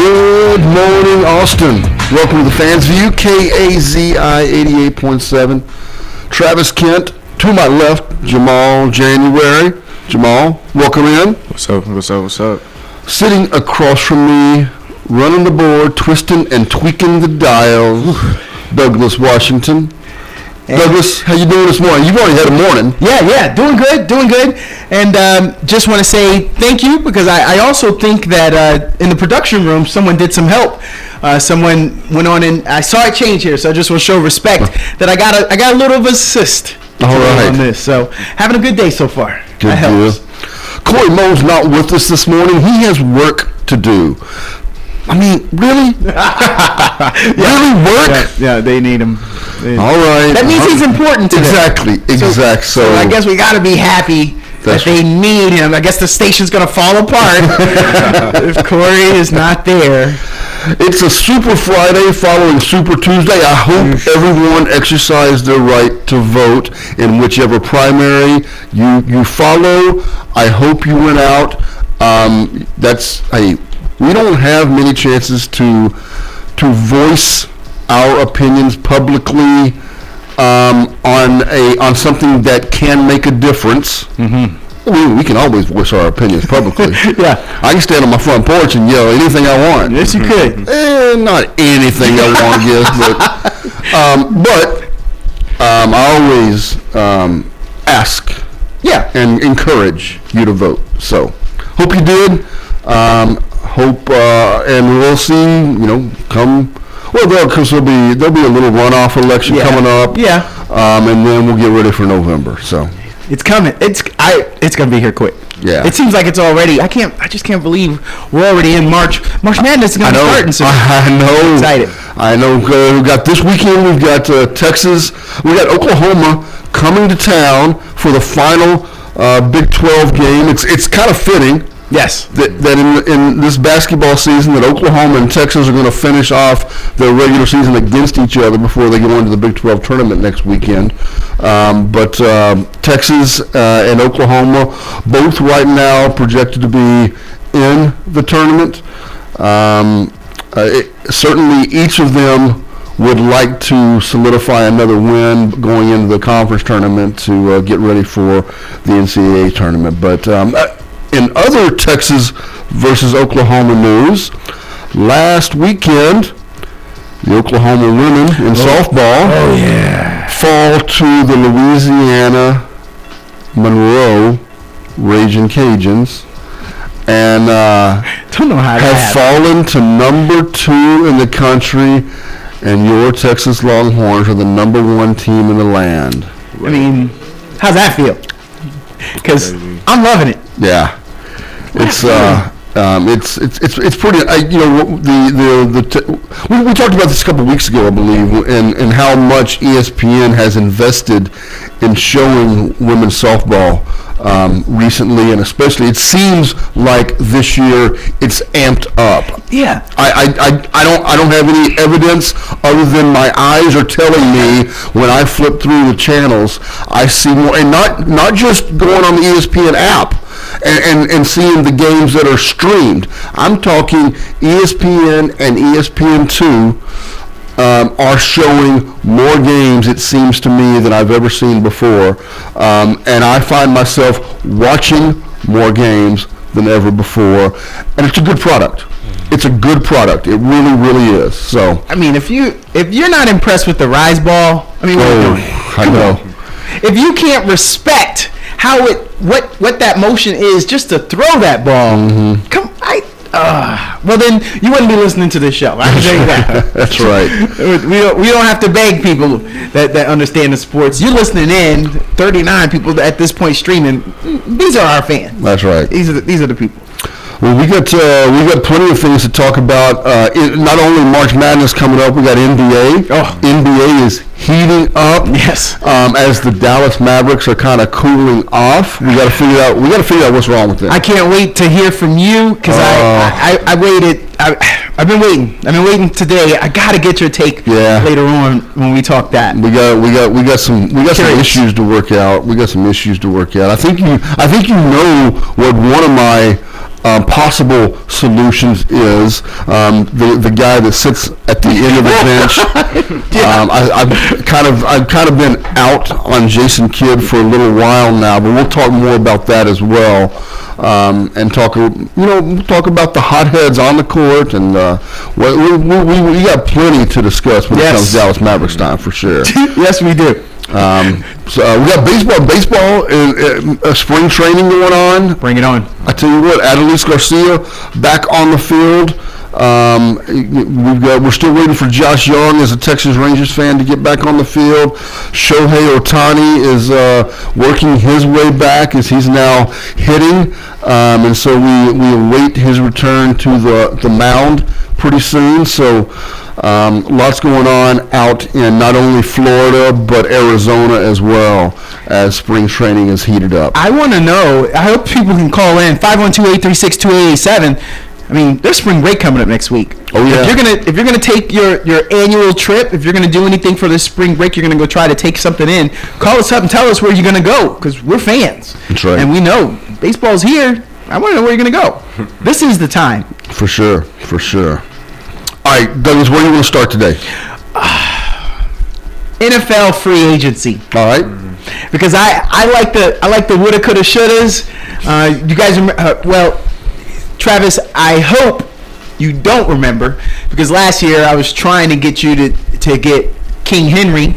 Good morning, Austin. Welcome to the Fans View, KAZI 88.7. Travis Kent, to my left, Jamal January. Jamal, welcome in. What's up? Sitting across from me, running the board, twisting and tweaking the dials, Douglas Washington. And Douglas, how you doing this morning? You've already had a morning. Yeah, doing good. And just want to say thank you because I also think that in the production room someone did some help. Someone went on and I saw it change here, so I just want to show respect that I got a little of assist on this. So having a good day so far. Good that helps. deal. Corey Moe's not with us this morning. He has work to do. I mean, really? Really work? Yeah, they need him. All right. That means he's important to them. Exactly. So I guess we got to be happy that they need him. I guess the station's going to fall apart if Corey is not there. It's a Super Friday following Super Tuesday. I hope everyone exercised their right to vote in whichever primary you follow. I hope you went out. We don't have many chances to voice our opinions publicly on something that can make a difference. Mm-hmm. We can always voice our opinions publicly. Yeah, I can stand on my front porch and yell anything I want. Yes, you could. Not anything I want, but I always ask, and encourage you to vote. So, hope you did. And we'll see. Come. Well, because there'll be a little runoff election coming up. Yeah. And then we'll get ready for November. So. It's coming. It's gonna be here quick. Yeah. It seems like it's already. I just can't believe we're already in March. March Madness is gonna be starting soon. I know. I'm excited. I know. We've got this weekend. We've got Texas. We got Oklahoma coming to town for the final Big 12 game. It's kind of fitting. Yes. That in this basketball season that Oklahoma and Texas are going to finish off their regular season against each other before they go into the Big 12 tournament next weekend. But Texas and Oklahoma both right now projected to be in the tournament. Certainly each of them would like to solidify another win going into the conference tournament to get ready for the NCAA tournament. But in other Texas versus Oklahoma news, last weekend, the Oklahoma women in softball fall to the Louisiana Monroe Raging Cajuns and have fallen to number 2 in the country, and your Texas Longhorns are the number 1 team in the land. I mean, how's that feel? Because I'm loving it. Yeah. It's pretty. We talked about this a couple of weeks ago, I believe, and how much ESPN has invested in showing women's softball recently, and especially it seems like this year it's amped up. Yeah. I don't have any evidence other than my eyes are telling me when I flip through the channels, I see more, and not just going on the ESPN app. And seeing the games that are streamed. I'm talking ESPN and ESPN2 are showing more games, it seems to me, than I've ever seen before. And I find myself watching more games than ever before. And it's a good product. It's a good product. It really, really is. So I mean, if you're not impressed with the rise ball, I mean, what are you doing? I know. If you can't respect how what that motion is just to throw that ball, well then you wouldn't be listening to this show. I can tell you that. That's right. We don't have to beg people that understand the sports. You're listening in. 39 people at this point streaming. These are our fans. That's right. These are the people. Well, we got plenty of things to talk about. Not only March Madness coming up, we got NBA. NBA is heating up. Yes. As the Dallas Mavericks are kind of cooling off, we got to figure out what's wrong with them. I can't wait to hear from you because I waited. I've been waiting today. I got to get your take later on when we talk that. We got some issues to work out. I think you know what one of my possible solutions is the guy that sits at the end of the bench. I've kind of been out on Jason Kidd for a little while now, but we'll talk more about that as well, and talk about the hotheads on the court, and we got plenty to discuss when it comes to Dallas Mavericks time for sure. Yes, we do. So we got baseball spring training going on. Bring it on. I tell you what, Adolis Garcia back on the field. We're still waiting for Josh Young as a Texas Rangers fan to get back on the field. Shohei Ohtani is working his way back as he's now hitting, and so we await his return to the mound pretty soon. So lots going on out in not only Florida but Arizona as well, as spring training is heated up. I want to know, I hope people can call in 512-836-2887. I mean, there's spring break coming up next week. Oh yeah. If you're gonna take your annual trip, if you're gonna do anything for this spring break, you're gonna go try to take something in. Call us up and tell us where you're gonna go, because we're fans. That's right. And we know baseball's here. I want to know where you're gonna go. This is the time. For sure. All right, Douglas, where do you want to start today? NFL free agency. All right. Because I like the woulda, coulda, shouldas. You guys remember? Travis, I hope you don't remember, because last year I was trying to get you to get King Henry,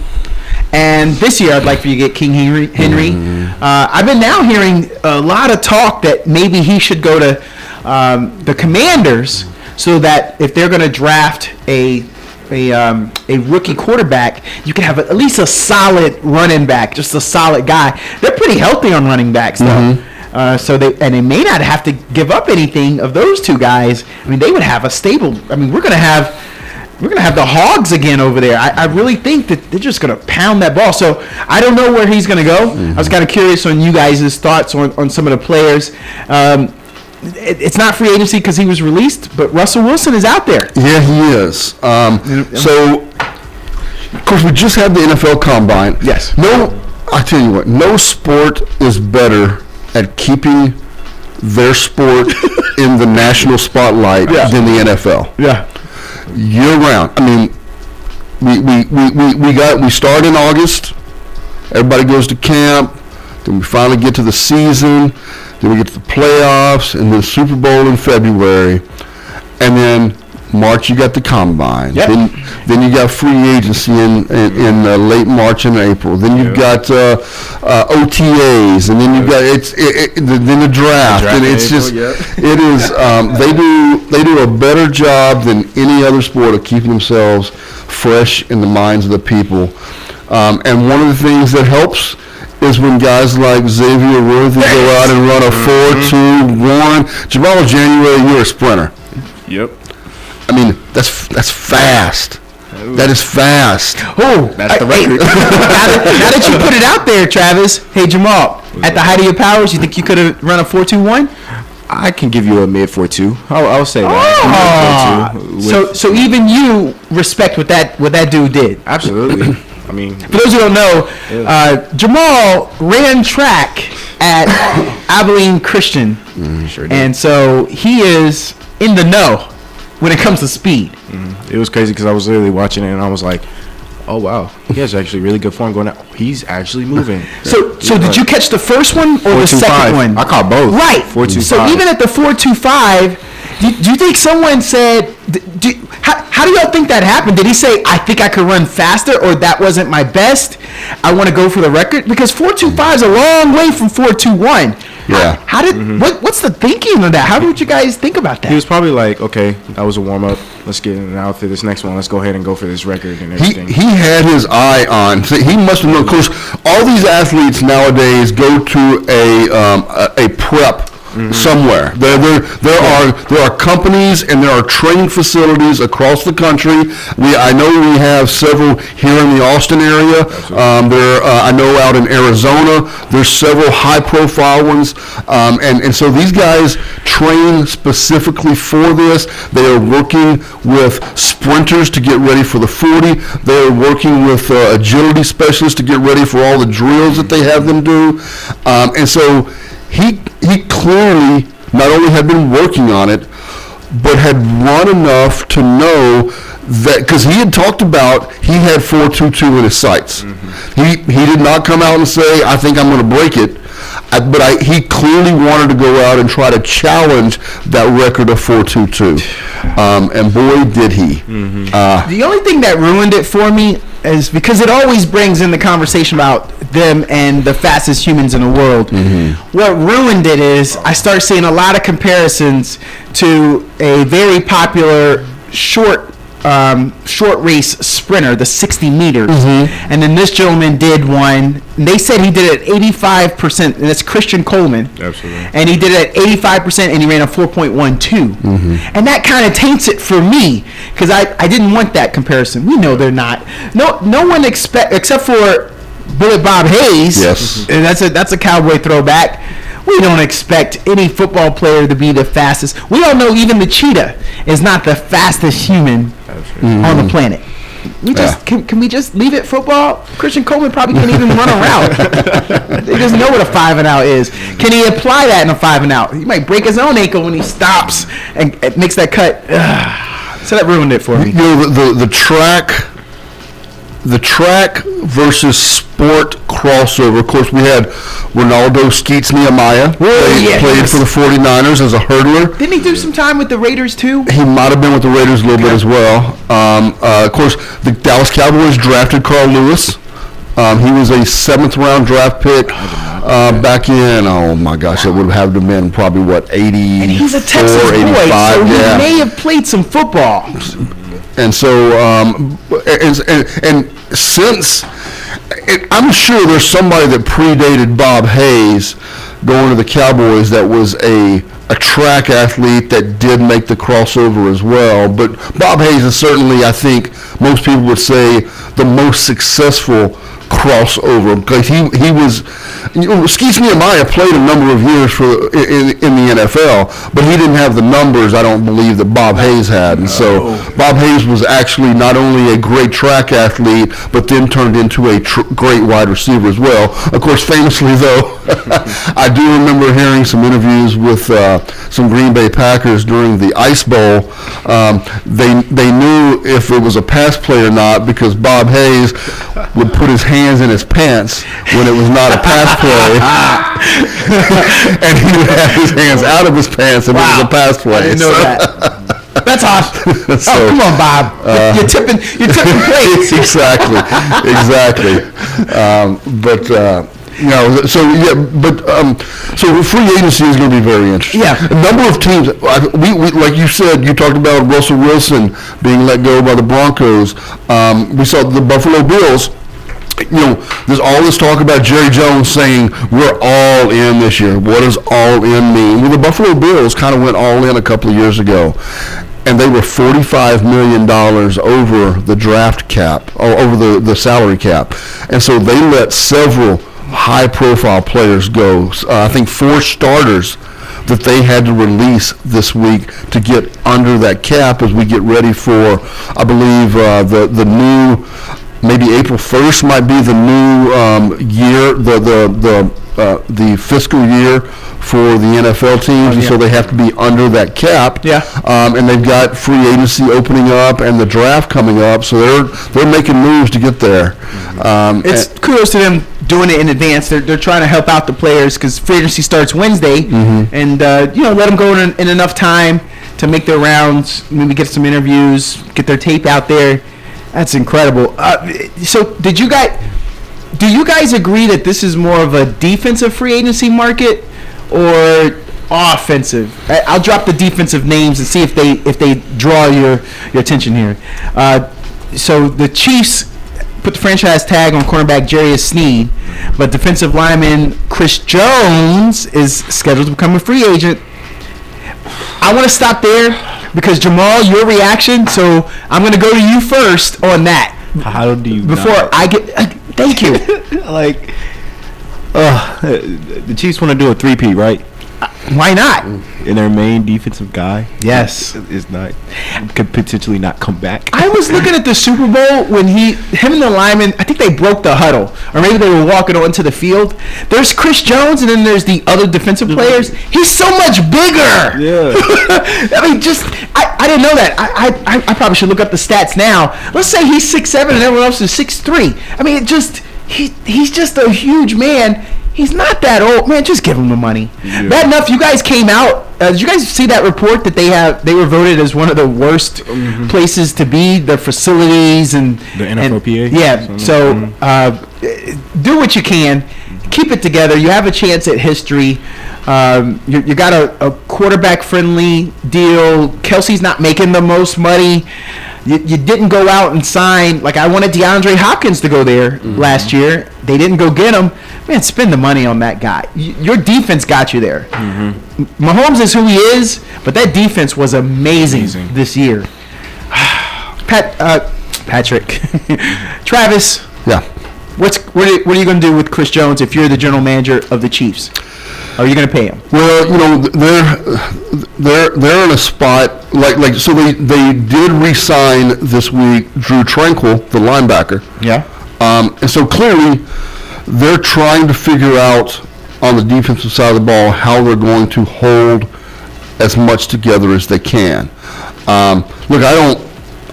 and this year I'd like for you to get King Henry. I've been now hearing a lot of talk that maybe he should go to the Commanders, so that if they're going to draft a rookie quarterback, you can have at least a solid running back, just a solid guy. They're pretty healthy on running backs, though. So they may not have to give up anything of those two guys. I mean, they would have a stable. I mean, we're gonna have the Hogs again over there. I really think that they're just gonna pound that ball. So I don't know where he's gonna go. I was kind of curious on you guys' thoughts on some of the players. It's not free agency because he was released, but Russell Wilson is out there. Yeah, he is. So, of course, we just had the NFL Combine. Yes. I tell you what, no sport is better at keeping their sport in the national spotlight than the NFL. Yeah. Year round. I mean, we start in August. Everybody goes to camp. Then we finally get to the season. Then we get to the playoffs, and then Super Bowl in February, and then March you got the Combine. Yep. Then you got free agency in late March and April. Then you've got OTAs, and then you got then the draft, and it's just it is they do a better job than any other sport of keeping themselves fresh in the minds of the people. And one of the things that helps is when guys like Xavier Worthy go out and run a 4.2.1. Jamal, January, you're a sprinter. Yep. I mean, that's fast. Ooh. That is fast. Oh, that's the record. Now that you put it out there, Travis. Hey, Jamal, at the height of your powers, you think you could have run a 4.2.1? I can give you a mid 4.2. I'll say that. So even you respect what that dude did. Absolutely. I mean, for those who don't know, Jamal ran track at Abilene Christian, sure did. And so he is in the know when it comes to speed. It was crazy because I was literally watching it and I was like, oh wow, he has actually really good form going out. He's actually moving. So did you catch the first one or the second one? I caught both. Right. 4.25. So even at the 4.25, do you think someone said? How do y'all think that happened? Did he say, I think I could run faster, or that wasn't my best? I want to go for the record? Because 4.25 is a long way from 4.21. Yeah. How did what's the thinking of that? How did you guys think about that? He was probably like, okay, that was a warm up. Let's get in an outfit. This next one, let's go ahead and go for this record and everything. He had his eye on. He must have known. Of course, all these athletes nowadays go to a prep. Somewhere there are companies and there are training facilities across the country. I know we have several here in the Austin area. I know out in Arizona there's several high profile ones, and so these guys train specifically for this. They are working with sprinters to get ready for the 40. They are working with agility specialists to get ready for all the drills that they have them do, and so he clearly not only had been working on it, but had run enough to know that, because he had talked about he had 4.22 in his sights. He did not come out and say, I think I'm going to break it. But he clearly wanted to go out and try to challenge that record of 4.22. And boy, did he. The only thing that ruined it for me is because it always brings in the conversation about them and the fastest humans in the world. What ruined it is I start seeing a lot of comparisons to a very popular short race sprinter, the 60 meters. And then this gentleman did one. They said he did it at 85%, and that's Christian Coleman. Absolutely. And he did it at 85%, and he ran a 4.12. And that kind of taints it for me, because I didn't want that comparison. We know they're not. No one except for Bullet Bob Hayes. Yes. And that's a Cowboy throwback. We don't expect any football player to be the fastest. We all know even the cheetah is not the fastest human on the planet. We just can we just leave it football? Christian Coleman probably can't even run a route. He doesn't know what a 5 and out is. Can he apply that in a 5 and out? He might break his own ankle when he stops and makes that cut. So that ruined it for me. You know, the track versus sport crossover. Of course, we had Ronaldo Skeets Nehemiah played for the 49ers as a hurdler. Didn't he do some time with the Raiders too? He might have been with the Raiders a little bit as well. Of course, the Dallas Cowboys drafted Carl Lewis. He was a 7th round draft pick back in, oh my gosh, it would have been probably, 80, and he's a Texas boy, so he may have played some football. And so, and since, I'm sure there's somebody that predated Bob Hayes going to the Cowboys that was a track athlete that did make the crossover as well. But Bob Hayes is certainly, I think, most people would say, the most successful crossover, because he was, Skeets Nehemiah played a number of years in the NFL, but he didn't have the numbers, I don't believe, that Bob Hayes had. And so Bob Hayes was actually not only a great track athlete, but then turned into a great wide receiver as well. Of course, famously though, I do remember hearing some interviews with some Green Bay Packers during the Ice Bowl. They knew if it was a pass play or not, because Bob Hayes would put his hands in his pants when it was not a pass play, and he would have his hands out of his pants if it was a pass play. I didn't know that. That's awesome. So, come on, Bob. You're tipping plates. Exactly. So free agency is going to be very interesting. Yeah. A number of teams, we like you said, you talked about Russell Wilson being let go by the Broncos. We saw the Buffalo Bills. You know, there's all this talk about Jerry Jones saying we're all in this year. What does all in mean? Well, the Buffalo Bills kind of went all in a couple of years ago, and they were $45 million over the draft cap, or over the salary cap. And so they let several high-profile players go. I think 4 starters that they had to release this week to get under that cap as we get ready for, I believe, the new, maybe April 1st might be the new year, the fiscal year for the NFL teams, and so they have to be under that cap. Yeah. And they've got free agency opening up and the draft coming up, so they're making moves to get there. It's kudos to them doing it in advance. They're trying to help out the players because free agency starts Wednesday, and let them go in enough time to make their rounds, maybe get some interviews, get their tape out there. That's incredible. So do you guys agree that this is more of a defensive free agency market or offensive? I'll drop the defensive names and see if they draw your attention here. So the Chiefs put the franchise tag on cornerback Jarius Sneed, but defensive lineman Chris Jones is scheduled to become a free agent. I want to stop there because Jamal, your reaction. So I'm going to go to you first on that. How do you I get? Thank you. the Chiefs want to do a 3-peat, right? Why not? And their main defensive guy, Yes. could potentially not come back. I was looking at the Super Bowl when him and the lineman, I think they broke the huddle, or maybe they were walking onto the field. There's Chris Jones, and then there's the other defensive players. He's so much bigger. Yeah. I mean, I didn't know that. I probably should look up the stats now. Let's say he's 6'7" and everyone else is 6'3". I mean, he's just a huge man. He's not that old, man. Just give him the money. Yeah. Bad enough. You guys came out. Did you guys see that report that they were voted as one of the worst places to be? The facilities and The NFLPA? Yeah. So do what you can. Keep it together. You have a chance at history. You got a quarterback friendly deal. Kelsey's not making the most money. You didn't go out and sign, like I wanted DeAndre Hopkins to go there last year. They didn't go get him. Man, spend the money on that guy. Your defense got you there. Mahomes is who he is, but that defense was amazing. This year. Patrick. Travis. Yeah. What are you going to do with Chris Jones if you're the general manager of the Chiefs? Are you going to pay him? Well, they're in a spot so they did re-sign this week Drew Tranquil, the linebacker. Yeah. And so clearly they're trying to figure out on the defensive side of the ball how they're going to hold as much together as they can. Look, I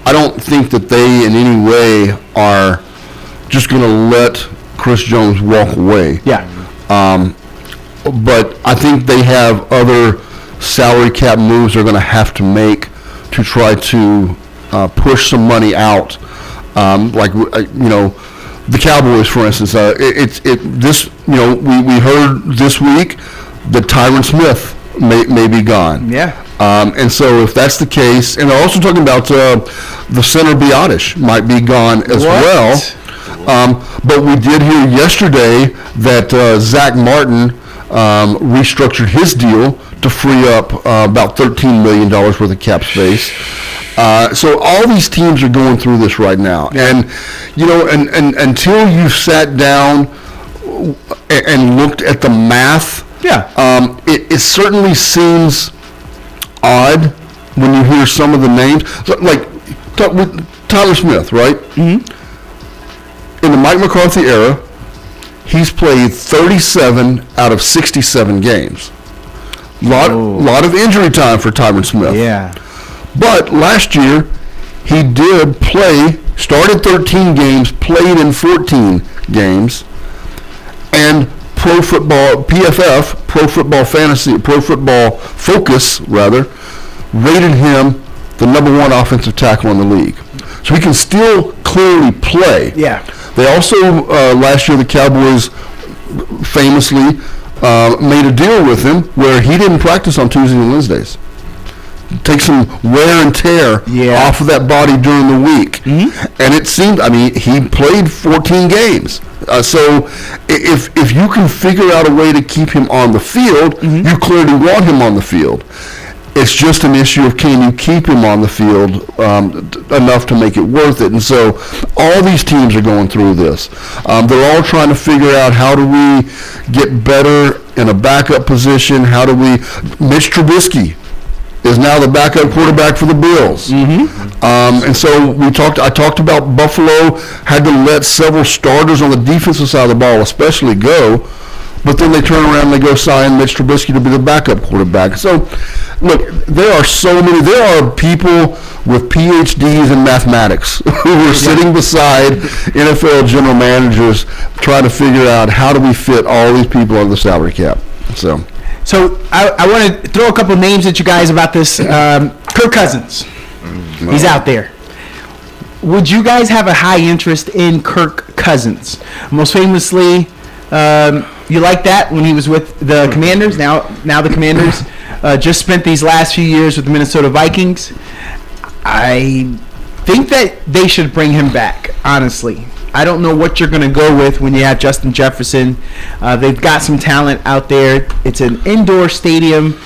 don't think that they in any way are just going to let Chris Jones walk away. Yeah. But I think they have other salary cap moves they're going to have to make to try to push some money out. The Cowboys, for instance, we heard this week that Tyron Smith may be gone. Yeah. And so if that's the case, and they're also talking about the center Biotish might be gone as well. But we did hear yesterday that Zach Martin restructured his deal to free up about $13 million worth of cap space. So all these teams are going through this right now, and and until you've sat down and looked at the math, it certainly seems odd when you hear some of the names, like Tyler Smith, right? Mm-hmm. In the Mike McCarthy era, he's played 37 out of 67 games. Lot of injury time for Tyron Smith. Yeah. But last year, he did play, started 13 games, played in 14 games, and Pro Football Focus, rated him the number one offensive tackle in the league. So he can still clearly play. Yeah. They also, last year, the Cowboys famously made a deal with him where he didn't practice on Tuesdays and Wednesdays. Take some wear and tear off of that body during the week. Mm-hmm. And it seemed, he played 14 games. So if you can figure out a way to keep him on the field, you clearly want him on the field. It's just an issue of can you keep him on the field enough to make it worth it. And so all these teams are going through this. They're all trying to figure out how do we get better in a backup position. Mitch Trubisky is now the backup quarterback for the Bills. Mm-hmm. And so I talked about Buffalo had to let several starters on the defensive side of the ball especially go, but then they turn around and they go sign Mitch Trubisky to be the backup quarterback. So, look, there are people with PhDs in mathematics who are sitting beside NFL general managers trying to figure out how do we fit all these people on the salary cap. So I want to throw a couple names at you guys about this. Kirk Cousins. He's out there. Would you guys have a high interest in Kirk Cousins? Most famously, you like that when he was with the Commanders. Now the Commanders just spent these last few years with the Minnesota Vikings. I think that they should bring him back, honestly. I don't know what you're going to go with when you have Justin Jefferson. They've got some talent out there. It's an indoor stadium.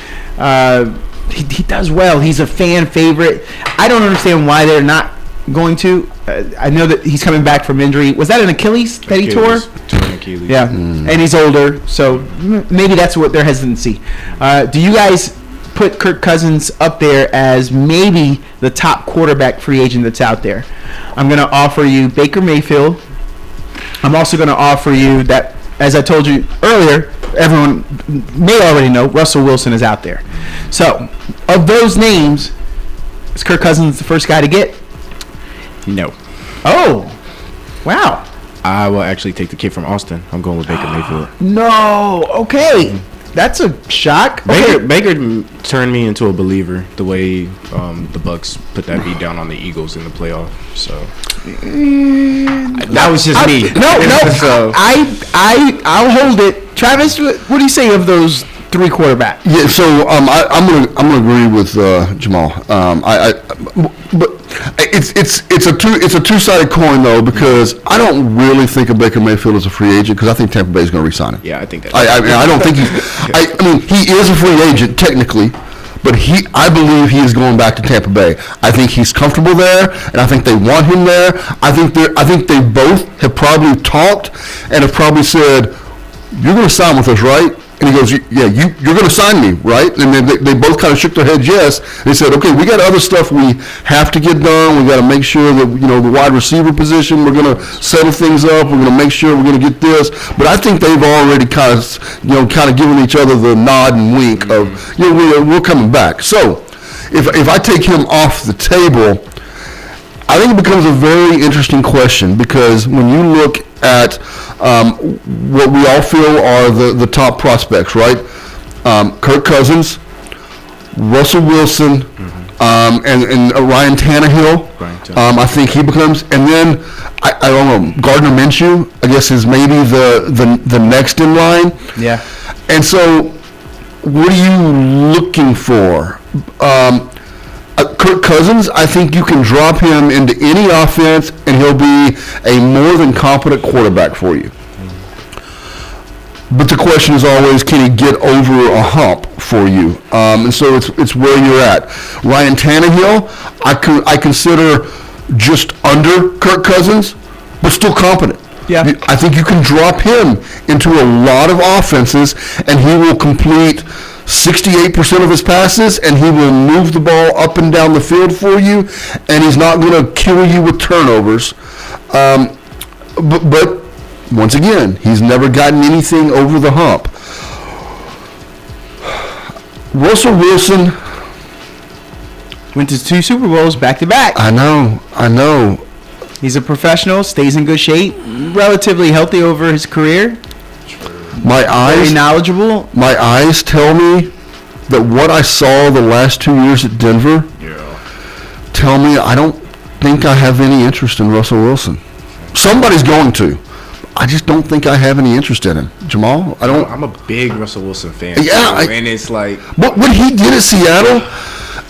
He does well. He's a fan favorite. I don't understand why they're not going to. I know that he's coming back from injury. Was that an Achilles that he tore? Achilles. Yeah, and he's older, so maybe that's what their hesitancy. Do you guys put Kirk Cousins up there as maybe the top quarterback free agent that's out there? I'm going to offer you Baker Mayfield. I'm also going to offer you that, as I told you earlier, everyone may already know, Russell Wilson is out there. So, of those names, is Kirk Cousins the first guy to get? No. Oh, wow. I will actually take the kid from Austin. I'm going with Baker Mayfield. No, okay. That's a shock. Okay. Baker turned me into a believer the way the Bucks put that beat down on the Eagles in the playoff. So that was just me. No. So I'll hold it. Travis, what do you say of those three quarterbacks? Yeah, so I'm gonna agree with Jamal. But it's a two-sided coin though, because I don't really think of Baker Mayfield as a free agent, because I think Tampa Bay is going to re-sign him. yeah, I think that. I don't think he's. I mean, he is a free agent technically, but I believe he is going back to Tampa Bay. I think he's comfortable there, and I think they want him there. I think they both have probably talked and have probably said, "You're going to sign with us, right?" And he goes, "Yeah, you're going to sign me, right?" And then they both kind of shook their heads yes. They said, "Okay, we got other stuff we have to get done. We got to make sure that, the wide receiver position, we're going to settle things up. We're going to make sure we're going to get this." But I think they've already kind of given each other the nod and wink of, we're coming back. So if I take him off the table, I think it becomes a very interesting question, because when you look at what we all feel are the top prospects, right? Kirk Cousins, Russell Wilson, and Ryan Tannehill. I think he becomes, and then I don't know, Gardner Minshew, I guess, is maybe the next in line. Yeah. And so, what are you looking for? Kirk Cousins, I think you can drop him into any offense and he'll be a more than competent quarterback for you. But the question is always, can he get over a hump for you? And so it's where you're at. Ryan Tannehill, I consider just under Kirk Cousins, but still competent. Yeah. I think you can drop him into a lot of offenses and he will complete 68% of his passes, and he will move the ball up and down the field for you, and he's not going to kill you with turnovers. But once again, he's never gotten anything over the hump. Russell Wilson Went to 2 Super Bowls back to back. I know. He's a professional, stays in good shape, relatively healthy over his career. Very knowledgeable. My eyes tell me that what I saw the last 2 years at Denver tell me I don't think I have any interest in Russell Wilson. Somebody's going to. I just don't think I have any interest in him. Jamal, I don't. I'm a big Russell Wilson fan. Yeah, and it's like what he did at Seattle,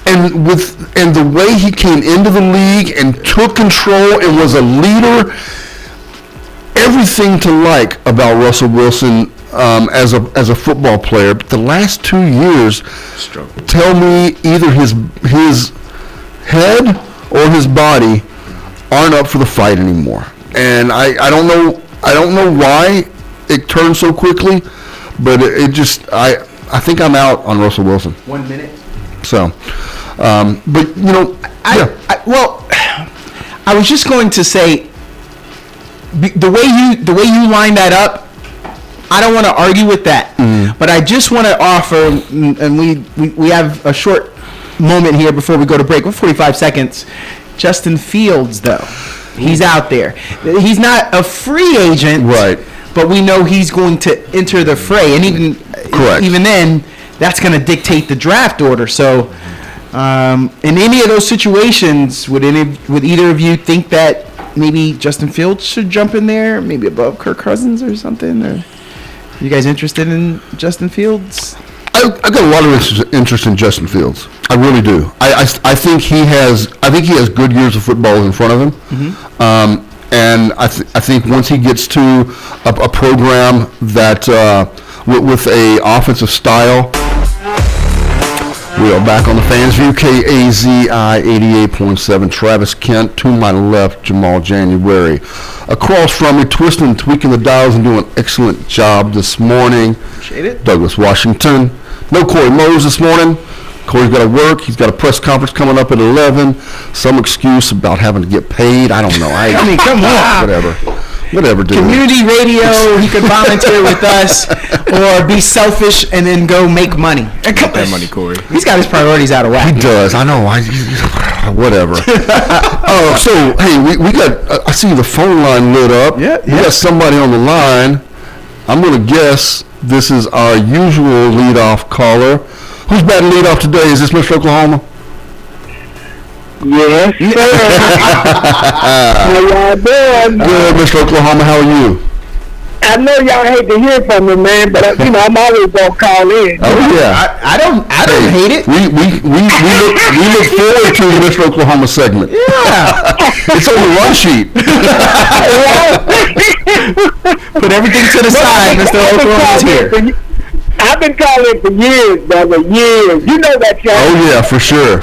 and the way he came into the league and took control and was a leader. Everything to like about Russell Wilson as a football player, but the last 2 years tell me either his head or his body aren't up for the fight anymore. And I don't know why it turned so quickly, but it just I think I'm out on Russell Wilson. 1 minute. So, but I was just going to say, the way you line that up, I don't want to argue with that, but I just want to offer, and we have a short moment here before we go to break. With 45 seconds. Justin Fields, though, he's out there. He's not a free agent, right? But we know he's going to enter the fray, and even then, that's going to dictate the draft order. So, in any of those situations, would either of you think that maybe Justin Fields should jump in there, maybe above Kirk Cousins or something? Or are you guys interested in Justin Fields? I've got a lot of interest in Justin Fields. I really do. I think he has good years of football in front of him. Mm-hmm. And I think once he gets to a program that with a offensive style We are back on the Fans View, KAZI 88.7. Travis Kent, to my left, Jamal January. Across from me, twisting and tweaking the dials and doing an excellent job this morning. Appreciate it. Douglas Washington. No Corey Mose this morning. Corey's got to work. He's got a press conference coming up at 11. Some excuse about having to get paid. I don't know. I mean, come on. Whatever, dude. Community radio, he could volunteer with us or be selfish and then go make money. Get that money, Corey. He's got his priorities out of whack. He does. I know. Whatever. So, hey, we got, I see the phone line lit up. Yeah. We got somebody on the line. I'm going to guess this is our usual leadoff caller. Who's batting leadoff today? Is this Mr. Oklahoma? Yes, sir. How y'all doing? Good, Mr. Oklahoma. How are you? I know y'all hate to hear from me, man, but I'm always gonna call in. Oh yeah. I don't hate it. We look forward to the Mr. Oklahoma segment. Yeah. It's on the run sheet. Put everything to the side. Mr. Oklahoma's here. I've been calling for years, brother, years. You know that, y'all. Oh yeah, for sure.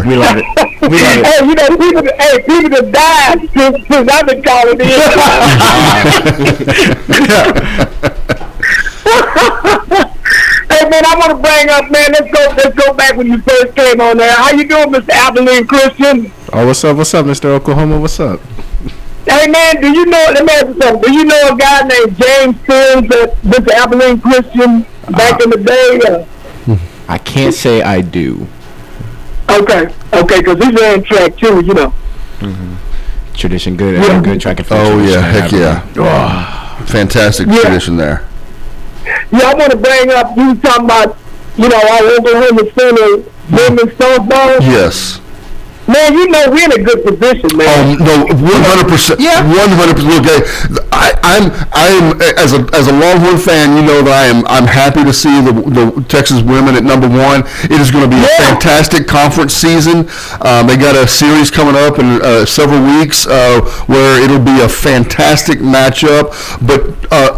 We love it. We love it. Hey, people have died since I've been calling in. Hey man, I want to bring up, man. Let's go back when you first came on there. How you doing, Mr. Abilene Christian? Oh, what's up, Mr. Oklahoma? What's up? Hey man, let me ask you something. Do you know a guy named James Sims that went to Abilene Christian back in the day? I can't say I do. Okay, because he's on track too, you know. Tradition, good, Yeah. good track and field. Oh tradition yeah, at heck Abilene. yeah. Fantastic Yeah. tradition there. Yeah, I want to bring up, you talking about, our Oklahoma Center women's softball. Yes. Man, we're in a good position, man. No, 100%. Yeah. 100%. Look, I'm as a Longhorn fan, you know that I'm happy to see the Texas women at number one. It is going to be a fantastic conference season. They got a series coming up in several weeks where it'll be a fantastic matchup. But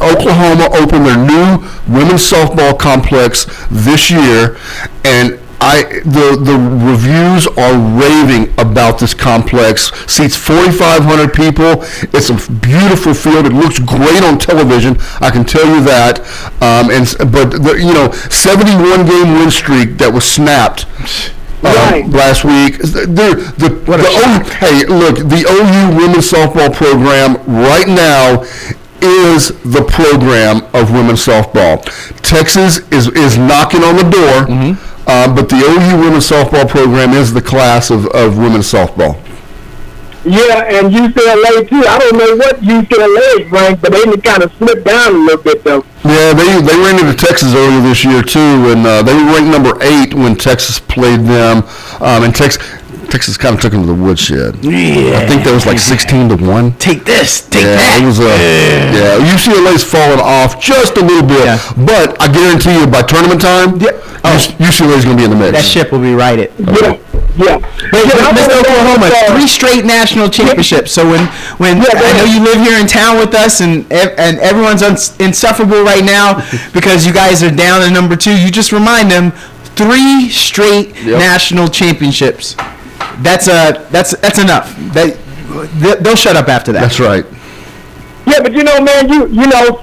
Oklahoma opened their new women's softball complex this year, and the reviews are raving about this complex. Seats 4,500 people. It's a beautiful field. It looks great on television. I can tell you that. But 71 game win streak that was snapped last week. The OU women's softball program right now is the program of women's softball. Texas is knocking on the door. But the OU women's softball program is the class of women's softball. Yeah, and UCLA too. I don't know what UCLA is ranked, but they kind of slipped down a little bit though. Yeah, they ran into Texas earlier this year too, and they were ranked number 8 when Texas played them. And Texas kind of took them to the woodshed. Yeah. I think that was like 16-1. Take this. Take Yeah, that. it was UCLA's fallen off just a little bit, but I guarantee you by tournament time, UCLA's going to be in the mix. That ship will be righted. Yeah. Mr. Oklahoma, 3 straight national championships. So when I know you live here in town with us, and everyone's insufferable right now because you guys are down at number 2, you just remind them 3 straight national championships. That's enough. They'll shut up after that. That's right. Yeah, but man,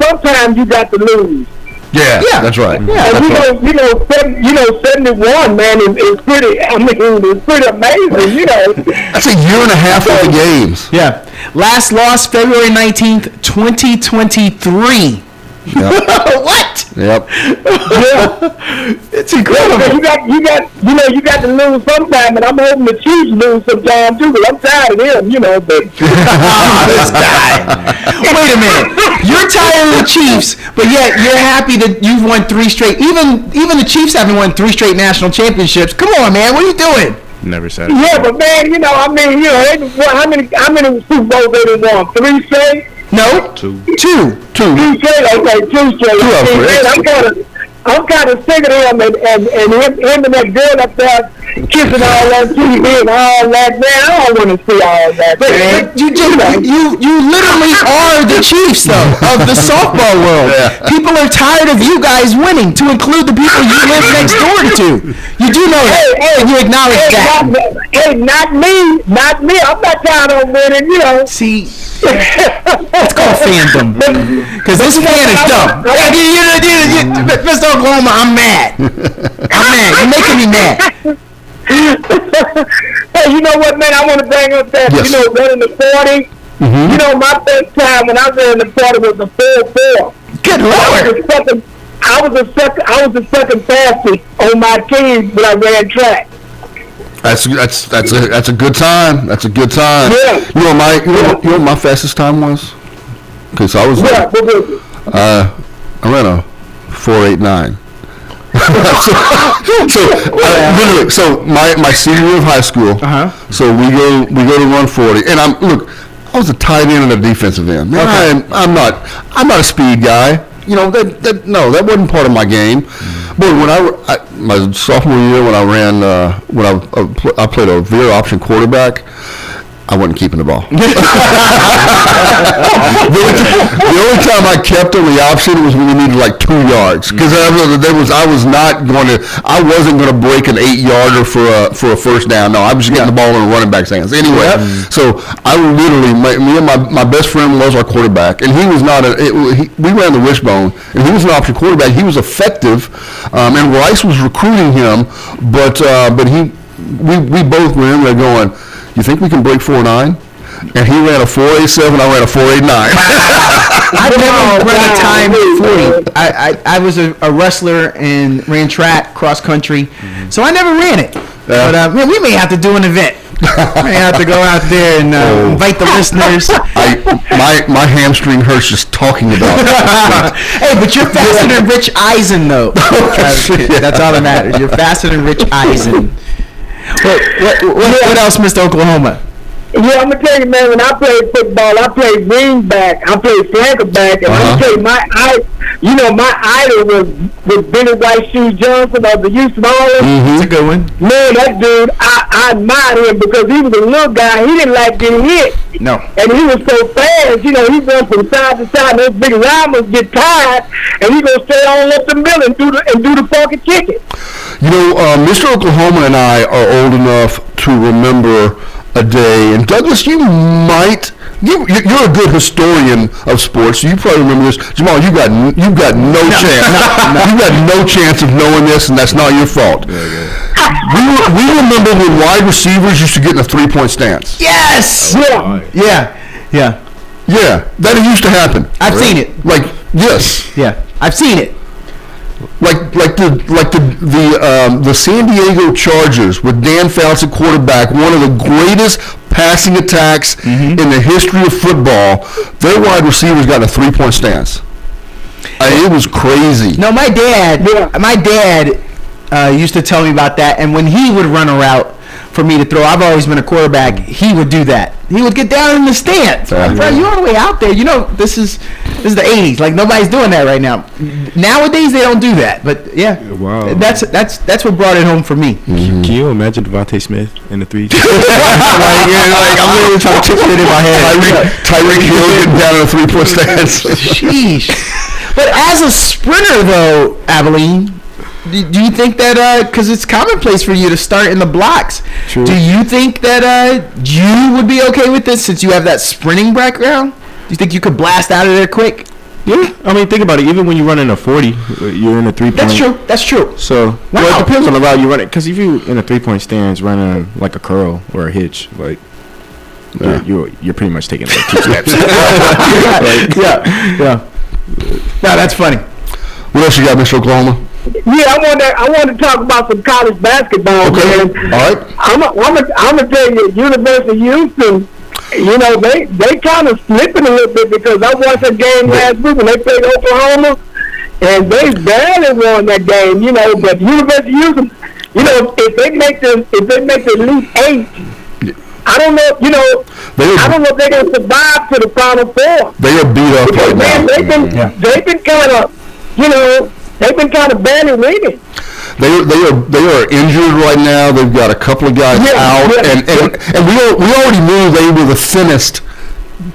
sometimes you got to lose. Yeah, that's right. Yeah. And 71, man, is pretty. I mean, it's pretty amazing. That's a year and a half of the games. Yeah. Last loss February 19th, 2023. Yep. What? Yep. It's incredible. You got to lose sometime, and I'm hoping the Chiefs lose sometime too, because I'm tired of them, but. This guy. Wait a minute. You're tired of the Chiefs, but yet you're happy that you've won 3 straight. Even the Chiefs haven't won 3 straight national championships. Come on, man. What are you doing? Never said it. Yeah, but man, how many Super Bowls they won? 3 straight? No. 2. 2. 2 straight. Okay, 2 straight. Two of them. I'm kind of sick of him and him and that girl up there kissing all on TV and all that. Man, I don't want to see all that. But you literally are the Chiefs, though, of the softball world. Yeah. People are tired of you guys winning, to include the people you live next door to. You do know that. And you acknowledge that. Not me. I'm not tired of winning, you know. See, it's called FanDumb. Because this fan is dumb. Mr. Oklahoma, I'm mad. You're making me mad. Hey, you know what, man? I want to bring up that, Yes. you know, running the 40. Mm-hmm. You know, my best time when I was in the 40 was the 4-4. Good Lord. I was a second fastest on my team when I ran track. That's a good time. That's a good time. Yeah. You know what my fastest time was? Because I was Yeah, what was it? I ran a 4.89. Literally, so my senior year of high school. So we go to run 40, and I was a tight end and a defensive end. Man, I'm not a speed guy. You know that wasn't part of my game. But when my sophomore year when I ran I played a veer option quarterback, I wasn't keeping the ball. The only time I kept on the option was when we needed like 2 yards, because I wasn't going to break an 8-yarder for a first down. No, I was just getting the ball in a running back's hands. Anyway, so I literally, me and my best friend was our quarterback, and he was not we ran the wishbone, and he was an option quarterback. He was effective, and Rice was recruiting him, but we both were in there going, you think we can break 4.9? And he ran a 4.87. I ran a 4.89. I never ran a time 40. I was a wrestler and ran track, cross country, so I never ran it. But man, we may have to do an event. We may have to go out there and invite the listeners. My hamstring hurts just talking about it. Hey, but you're faster than Rich Eisen, though. That's all that matters. You're faster than Rich Eisen. What else, Mr. Oklahoma? Yeah, I'm gonna tell you, man. When I played football, I played wing back, I played flanker back, and I'm gonna tell you, my idol was Billy White Shoe Johnson of the Houston Oilers. That's a good one. Man, that dude, I admired him because he was a little guy. He didn't like getting hit. No. And he was so fast, he run from side to side. Those big linemen get tired, and he gonna stay on up the middle and do the funky chicken. Mr. Oklahoma and I are old enough to remember a day, and Douglas, you're a good historian of sports, so you probably remember this. Jamal, you got no chance. You got no chance of knowing this, and that's not your fault. We remember when wide receivers used to get in a 3-point stance. Yes. Yeah. Yeah, that used to happen. I've seen it. Yes. Yeah, I've seen it. The San Diego Chargers with Dan Fouts at quarterback, one of the greatest passing attacks in the history of football. Their wide receivers got in a 3-point stance. It was crazy. No, my dad used to tell me about that, and when he would run a route for me to throw, I've always been a quarterback, he would do that. He would get down in the stance. Bro, you all the way out there. This is the 80s. Like, nobody's doing that right now. Nowadays, they don't do that. But, yeah. Wow. That's what brought it home for me. Can you imagine Devontae Smith in the 3? I'm literally trying to picture it in my head. Tyreek Hill getting down in a 3-point stance. Sheesh. But as a sprinter, though, Abilene, do you think that, because it's commonplace for you to start in the blocks, True. Do you think that you would be okay with this since you have that sprinting background? Do you think you could blast out of there quick? Yeah, I mean, think about it. Even when you run in a 40, you're in a 3-point. That's true. So, well, it depends on the route you run it. Because if you're in a 3-point stance running like a curl or a hitch, like, you're pretty much taking like 2 steps. Yeah. No, that's funny. What else you got, Mr. Oklahoma? Yeah, I want to talk about some college basketball, okay. Man. All right. I'm gonna tell you, University of Houston, they kind of slipping a little bit because I watched a game last week when they played Oklahoma, and they barely won that game. But University of Houston, if they make the Elite 8. I don't know, I don't know if they're going to survive to the Final Four. They are beat up right now. They've been kind of, they've been kind of badly winning. They are injured right now. They've got a couple of guys out, and we already knew they were the thinnest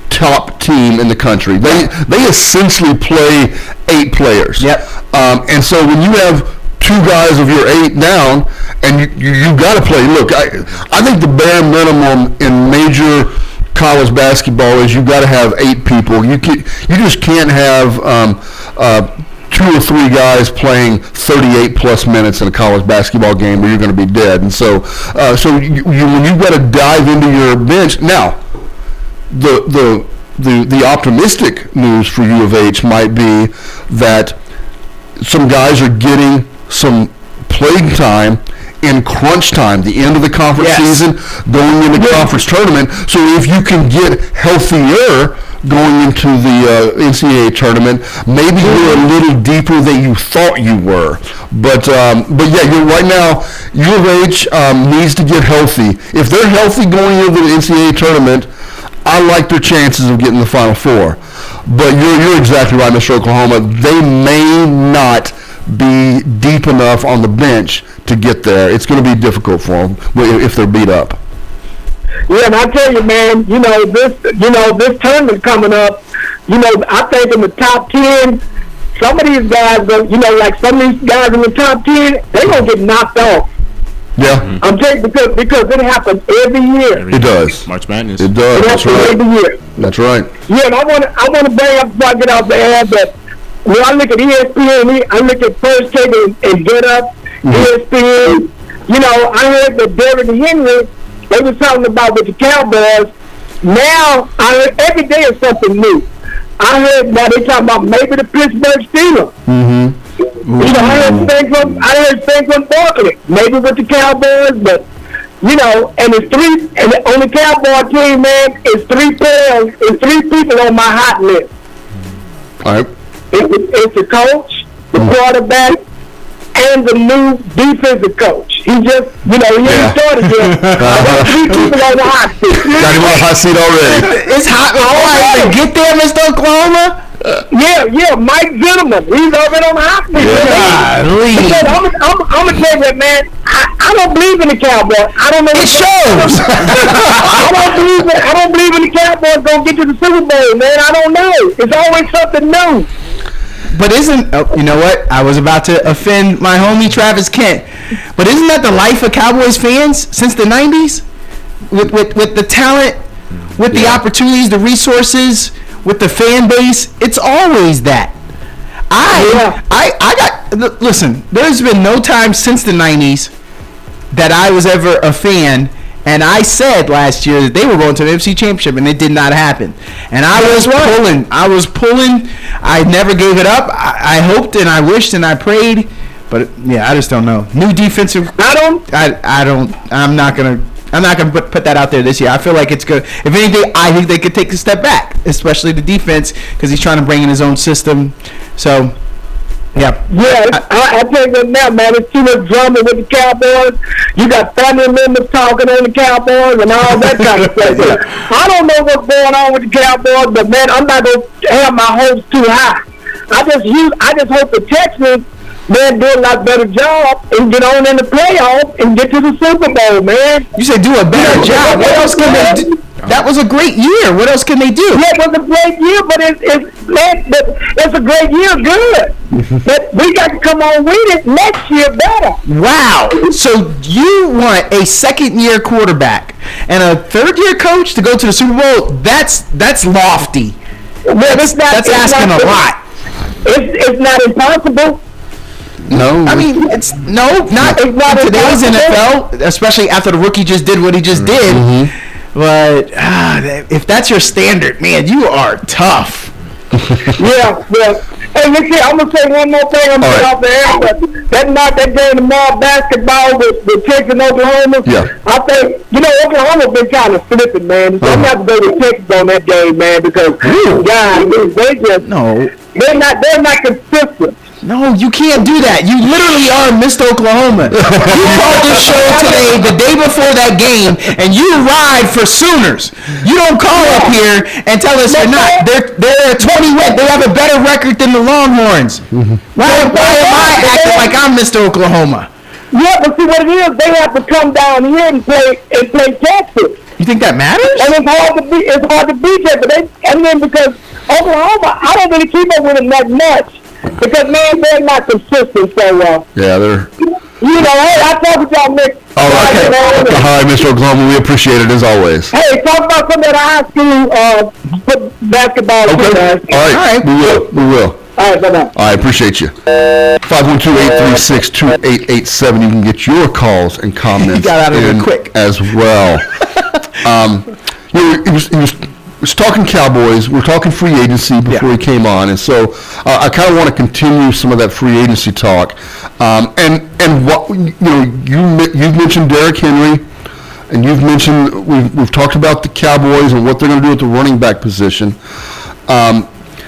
top team in the country. They essentially play 8 players. Yep. And so when you have 2 guys of your 8 down, and you got to play. Look, I think the bare minimum in major college basketball is you got to have 8 people. You just can't have 2 or 3 guys playing 38 plus minutes in a college basketball game, or you're going to be dead. And so when you've got to dive into your bench now, the optimistic news for U of H might be that some guys are getting some playing time in crunch time, the end of the conference season, going into conference tournament. So if you can get healthier going into the NCAA tournament, maybe you're a little deeper than you thought you were. But yeah, you're right now. U of H needs to get healthy. If they're healthy going into the NCAA tournament, I like their chances of getting the Final Four. But you're exactly right, Mr. Oklahoma. They may not be deep enough on the bench to get there. It's going to be difficult for them if they're beat up. Yeah, and I tell you, man, this tournament coming up, I think in the top 10, some of these guys, like some of these guys in the top 10, they're going to get knocked off. Yeah. I'm telling you, because it happens every year. It does. March Madness. It does. It That's happens right. every year. That's right. Yeah, and I want to bring up before I get off the air that when I look at ESPN, I look at First Take and Get Up, ESPN. I heard that Derrick Henry, they were talking about with the Cowboys. Now, I heard every day is something new. I heard now they talking about maybe the Pittsburgh Steelers. I heard things from Barkley, maybe with the Cowboys, but and it's 3, and on the Cowboy team, man, it's 3 players, it's 3 people on my hot list. All right. It's the coach, the quarterback, and the new defensive coach. He just, he ain't started yet. There's 3 people on the hot seat. Got him on the hot seat already. It's hot. All right, get there, Mr. Oklahoma. Yeah, Mike Zimmerman. He's already on the hot seat. I'm gonna tell you, man. I don't believe in the Cowboys. I don't know. It shows. I don't believe in the Cowboys gonna get to the Super Bowl, man. I don't know. It's always something new. But you know what? I was about to offend my homie Travis Kent. But isn't that the life of Cowboys fans since the 90s? With the talent, with the opportunities, the resources, with the fan base, it's always that. Listen, there's been no time since the 90s that I was ever a fan, and I said last year that they were going to the NFC Championship, and it did not happen. And I was pulling. I never gave it up. I hoped and I wished and I prayed, but I just don't know. New defensive. I'm not gonna put that out there this year. I feel like it's good. If anything, I think they could take a step back, especially the defense, because he's trying to bring in his own system. So. Yeah. Yeah, I tell you now, man, it's too much drama with the Cowboys. You got family members talking on the Cowboys and all that kind of stuff. I don't know what's going on with the Cowboys, but man, I'm not gonna have my hopes too high. I just hope the Texans, man, do a lot better job and get on in the playoffs and get to the Super Bowl, man. You say do a better job. What else can they do? That was a great year. What else can they do? Yeah, it was a great year, but it's a great year, good. But we got to come on with it next year better. Wow. So you want a second-year quarterback and a third-year coach to go to the Super Bowl? That's lofty. Well, that's asking a lot. It's not impossible. No. I mean, it's not in today's NFL, especially after the rookie just did what he just did. Mm-hmm. But if that's your standard, man, you are tough. Yeah. Hey, look here, I'm going to say one more thing. I'm going to get off the air. That game tomorrow, basketball with Texas and Oklahoma. Yeah. I think, Oklahoma's been kind of slipping, man. So I'm going to go to Texas on that game, man, because, guys, they just, they're not consistent. No, you can't do that. You literally are Mr. Oklahoma. You called this show today the day before that game, and you ride for Sooners. You don't call up here and tell us you're not. They're a 20 win. They have a better record than the Longhorns. Why am I acting like I'm Mr. Oklahoma? Yeah, but see what it is, they have to come down here and play Texas. You think that matters? And it's hard to beat that, and then because Oklahoma, I don't really keep up with them that much. Because, man, they're not consistent so well. Yeah, they're... You know, hey, I talk with y'all, Nick. All right. Hi, Mr. Oklahoma. We appreciate it, as always. Hey, talk about some of the high school basketball. Okay. All right. We will. All right, bye-bye. I appreciate you. 512-836-2887. You can get your calls and comments You got out of in there quick. as well. He was talking Cowboys. We're talking free agency before he came on, and so I kind of want to continue some of that free agency talk. And what you've mentioned Derrick Henry, and you've mentioned we've talked about the Cowboys and what they're going to do at the running back position.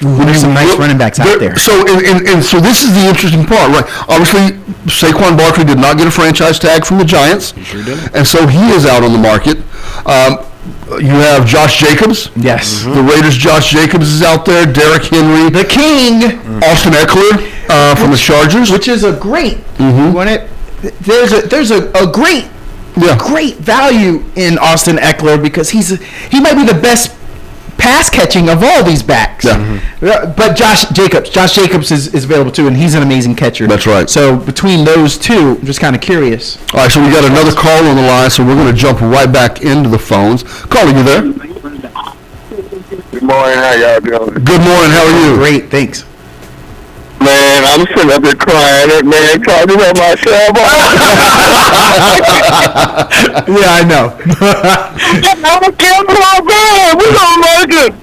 There's some nice running backs out there. So so this is the interesting part, right? Obviously, Saquon Barkley did not get a franchise tag from the Giants. He sure didn't. And so he is out on the market. You have Josh Jacobs. Yes. The Raiders' Josh Jacobs is out there. Derrick Henry. The King. Austin Eckler from the Chargers. Which is a great. You want it? There's a great value in Austin Eckler because he might be the best pass catching of all these backs. Yeah. But Josh Jacobs is available too, and he's an amazing catcher. That's right. So between those two, I'm just kind of curious. All right, so we got another call on the line, so we're going to jump right back into the phones. Caller, you there? Good morning, how y'all doing? Good morning, how are you? Great, thanks. Man, I'm sitting up here crying, man, talking about myself. Yeah, I know. I'm a kid for my band. We gonna make it.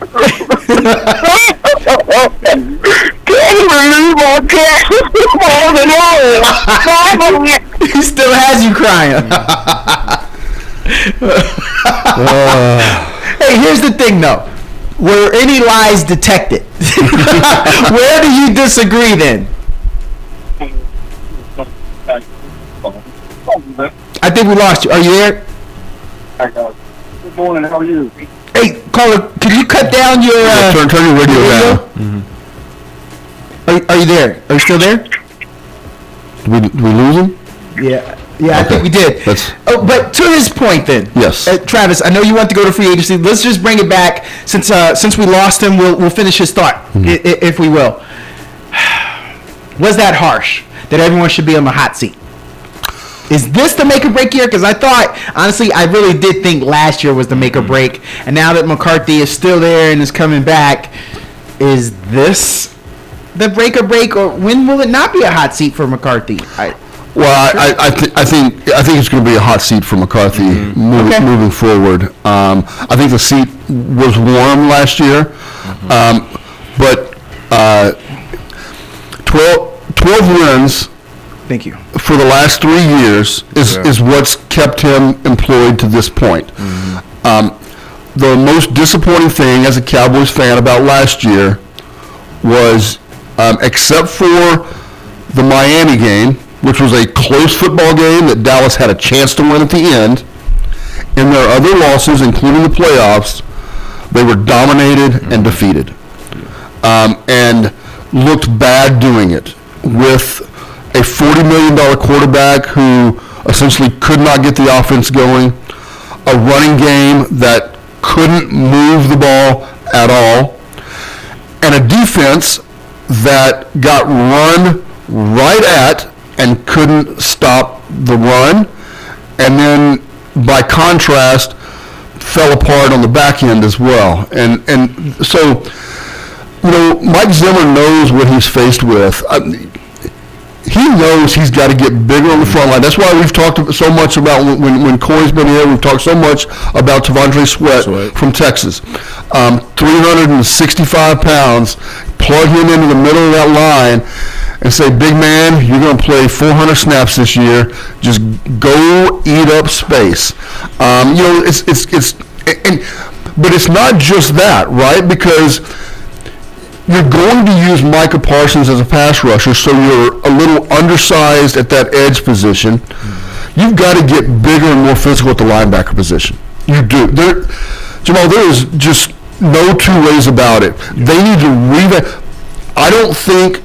Can't even leave my cat more than all. He still has you crying. Hey, here's the thing, though. Were any lies detected? Where do you disagree then? I think we lost you. Are you there? Good morning, how are you? Hey, caller, can you cut down your... Turn your radio down. Are you there? Are you still there? Did we lose him? Yeah, I think we did. But to his point then. Yes. Travis, I know you want to go to free agency. Let's just bring it back. Since we lost him, we'll finish his thought, if we will. Was that harsh? That everyone should be on the hot seat? Is this the make or break year? Because I thought, honestly, I really did think last year was the make or break. And now that McCarthy is still there and is coming back, is this the break or break? Or when will it not be a hot seat for McCarthy? Well, I think it's going to be a hot seat for McCarthy moving forward. I think the seat was warm last year, but 12 wins. Thank you. For the last 3 years is what's kept him employed to this point. The most disappointing thing as a Cowboys fan about last year was, except for the Miami game, which was a close football game that Dallas had a chance to win at the end, in their other losses, including the playoffs, they were dominated and defeated. And looked bad doing it with a $40 million quarterback who essentially could not get the offense going, a running game that couldn't move the ball at all, and a defense that got run right at and couldn't stop the run, and then by contrast fell apart on the back end as well. And so, Mike Zimmer knows what he's faced with. He knows he's got to get bigger on the front line. That's why we've talked so much about when Corey's been here. We've talked so much about Tavondre Sweat from Texas. 365 pounds. Plug him into the middle of that line and say, big man, you're going to play 400 snaps this year. Just go eat up space. But it's not just that, right? Because you're going to use Micah Parsons as a pass rusher, so you're a little undersized at that edge position. You've got to get bigger and more physical at the linebacker position. You do. Jamal, there is just no two ways about it. They need to revamp. I don't think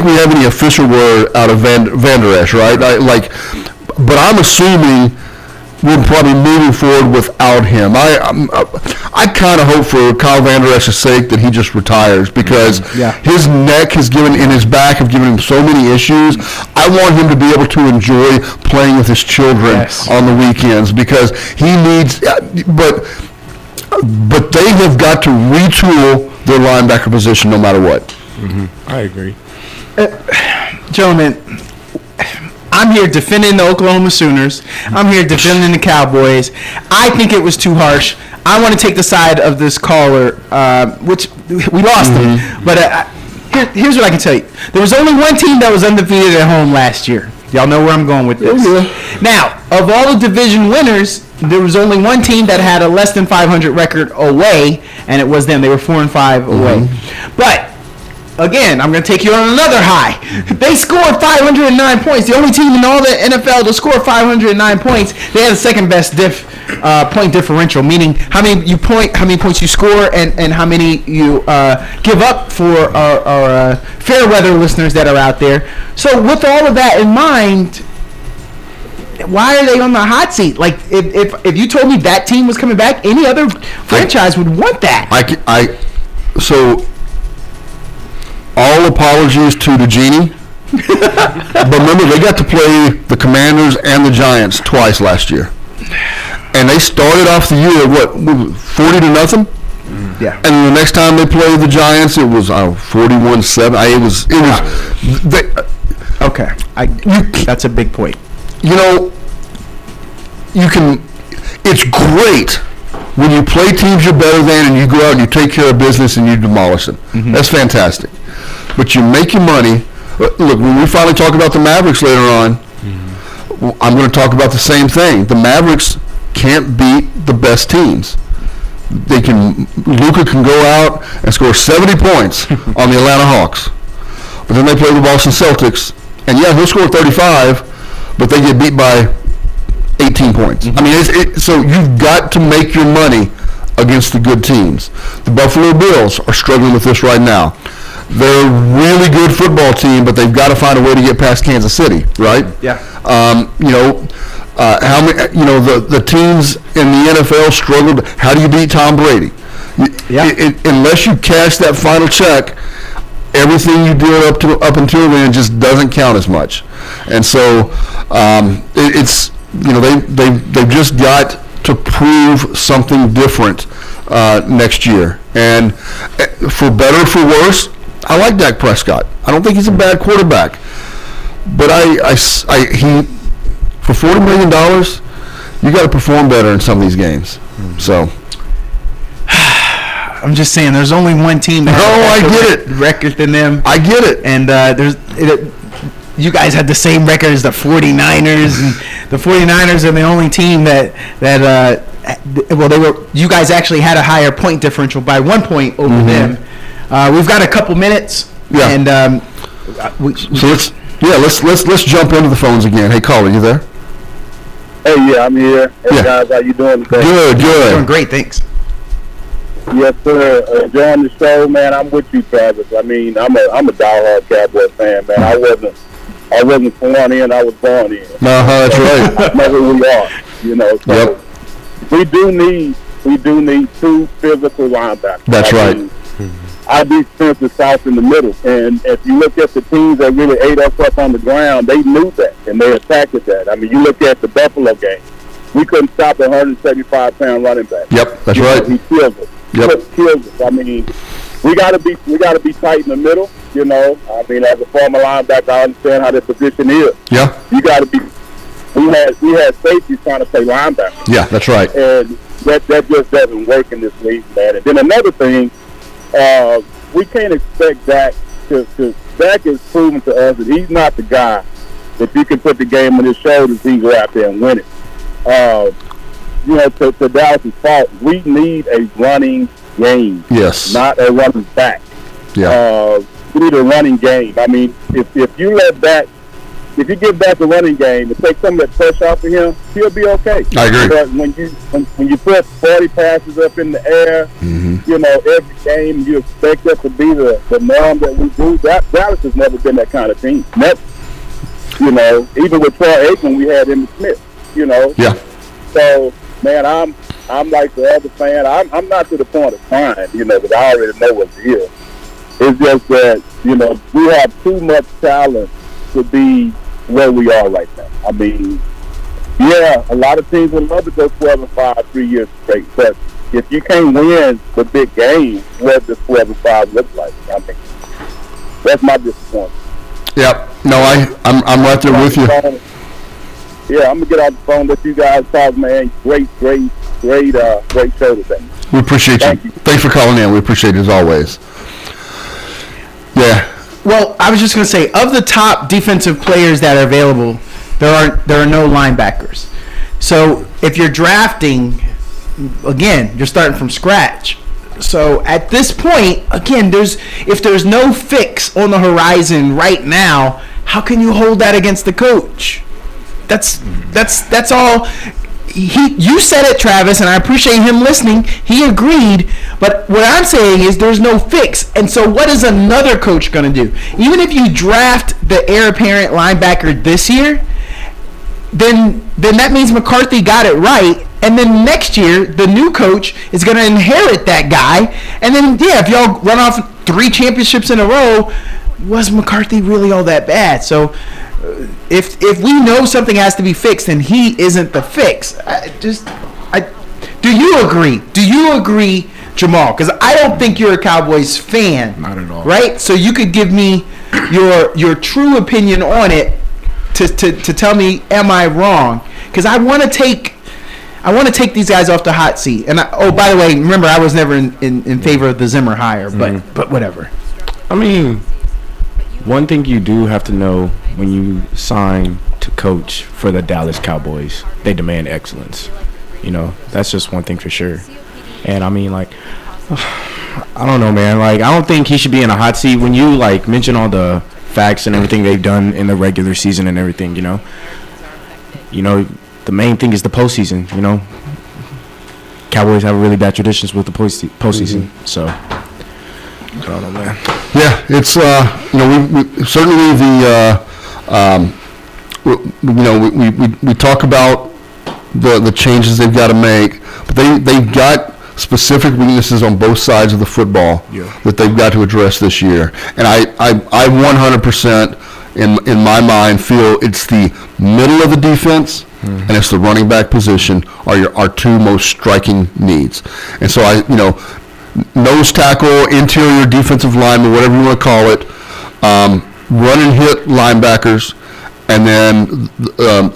we have any official word out of Van Der Esch, right? But I'm assuming we're probably moving forward without him. I kind of hope for Kyle Van Der Esch's sake that he just retires, because his neck has and his back have given him so many issues. I want him to be able to enjoy playing with his children on the weekends, because he needs. But they have got to retool their linebacker position no matter what. Mm-hmm. I agree. Gentlemen, I'm here defending the Oklahoma Sooners. I'm here defending the Cowboys. I think it was too harsh. I want to take the side of this caller, which we lost him. But here's what I can tell you. There was only one team that was undefeated at home last year. Y'all know where I'm going with this. Now, of all the division winners, there was only one team that had a less than 500 record away, and it was them. They were 4-5 away. But again, I'm going to take you on another high. They scored 509 points. The only team in all the NFL to score 509 points. They had the second best point differential, meaning how many points you score, and how many you give up for our fair weather listeners that are out there. So with all of that in mind, why are they on the hot seat? Like, if you told me that team was coming back, any other franchise would want that. So all apologies to the genie, but remember, they got to play the Commanders and the Giants twice last year, and they started off the year 40-0. Yeah. And the next time they played the Giants, it was 41-7. Okay. That's a big point. You know, it's great when you play teams you're better than, and you go out and you take care of business and you demolish them. That's fantastic. But you make your money. Look, when we finally talk about the Mavericks later on, I'm going to talk about the same thing. The Mavericks can't beat the best teams. Luka can go out and score 70 points on the Atlanta Hawks. But then they play the Boston Celtics, and he'll score 35, but they get beat by 18 points. I mean, so you've got to make your money against the good teams. The Buffalo Bills are struggling with this right now. They're a really good football team, but they've got to find a way to get past Kansas City, right? Yeah. The teams in the NFL struggled. How do you beat Tom Brady? Unless you cash that final check, everything you did up until then just doesn't count as much. And so they've just got to prove something different next year. And for better or for worse, I like Dak Prescott. I don't think he's a bad quarterback, but he for $40 million, you got to perform better in some of these games. So I'm just saying, there's only one team that has a record than them. I get it. And you guys had the same record as the 49ers, and the 49ers are the only team you guys actually had a higher point differential by 1 point over them. We've got a couple minutes, and let's jump into the phones again. Hey, caller, you there? Hey, I'm here. Hey, guys, how you doing today? Good. Doing great, thanks. Yes, sir. Enjoying the show, man. I'm with you, Travis. I mean, I'm a diehard Cowboy fan, man. I wasn't born in. I was born in. That's right. I know who we are. So we do need two physical linebackers. That's right. Our defense is south in the middle, and if you look at the teams that really ate us up on the ground, they knew that and they attacked that. I mean, you look at the Buffalo game. We couldn't stop a 175-pound running back. Yep, that's right. He killed us. Kills us. I mean, we gotta be tight in the middle. I mean, as a former linebacker, I understand how that position is. Yeah. You gotta be. We had safeties trying to play linebacker. Yeah, that's right. And that just doesn't work in this league, man. And then another thing, we can't expect Dak to. Dak has proven to us that he's not the guy that you can put the game on his shoulders. He can go out there and win it. To Dallas's fault, we need a running game, Yes. not a running back. Yeah. We need a running game. I mean, if you give back a running game and take some of that pressure off of him, he'll be okay. I agree. But when you put 40 passes up in the air, you know, every game you expect us to be the norm that we do. Dallas has never been that kind of team. Never. You know, even with Troy Aikman, we had Emmitt Smith. You know. Yeah. So, man, I'm like the other fan. I'm not to the point of crying, you know, because I already know what's here. It's just that, you know, we have too much talent to be where we are right now. I mean, yeah, a lot of teams would love to go 12-5 3 years straight, but if you can't win the big game, what does 12-5 look like? I mean, that's my disappointment. Yep. No, I'm right there with you. Yeah, I'm gonna get off the phone. Let you guys talk, man. Great show today. We appreciate you. Thank you. Thanks for calling in. We appreciate it as always. Yeah. Well, I was just going to say, of the top defensive players that are available, there are no linebackers. So if you're drafting, again, you're starting from scratch. So at this point, again, if there's no fix on the horizon right now, how can you hold that against the coach? That's all. You said it, Travis, and I appreciate him listening. He agreed, but what I'm saying is there's no fix. And so what is another coach going to do? Even if you draft the heir apparent linebacker this year, then that means McCarthy got it right. And then next year, the new coach is going to inherit that guy. And then, yeah, if y'all run off 3 championships in a row, was McCarthy really all that bad? So if we know something has to be fixed and he isn't the fix, do you agree? Do you agree, Jamal? Because I don't think you're a Cowboys fan. Not at all. Right? So you could give me your true opinion on it to tell me, am I wrong? Because I want to take these guys off the hot seat. And by the way, remember, I was never in favor of the Zimmer hire, but whatever. I mean, one thing you do have to know when you sign to coach for the Dallas Cowboys, they demand excellence. You know, that's just one thing for sure. And I mean, like, I don't know, man. Like, I don't think he should be in a hot seat. When you, like, mention all the facts and everything they've done in the regular season and everything, you know, the main thing is the postseason, you know. Cowboys have really bad traditions with the postseason, so I don't know, man. Yeah, it's we certainly we talk about the changes they've got to make, but they've got specific weaknesses on both sides of the football that they've got to address this year. And I 100% in my mind feel it's the middle of the defense and it's the running back position are our 2 most striking needs. And so nose tackle, interior defensive lineman, whatever you want to call it, run and hit linebackers, and then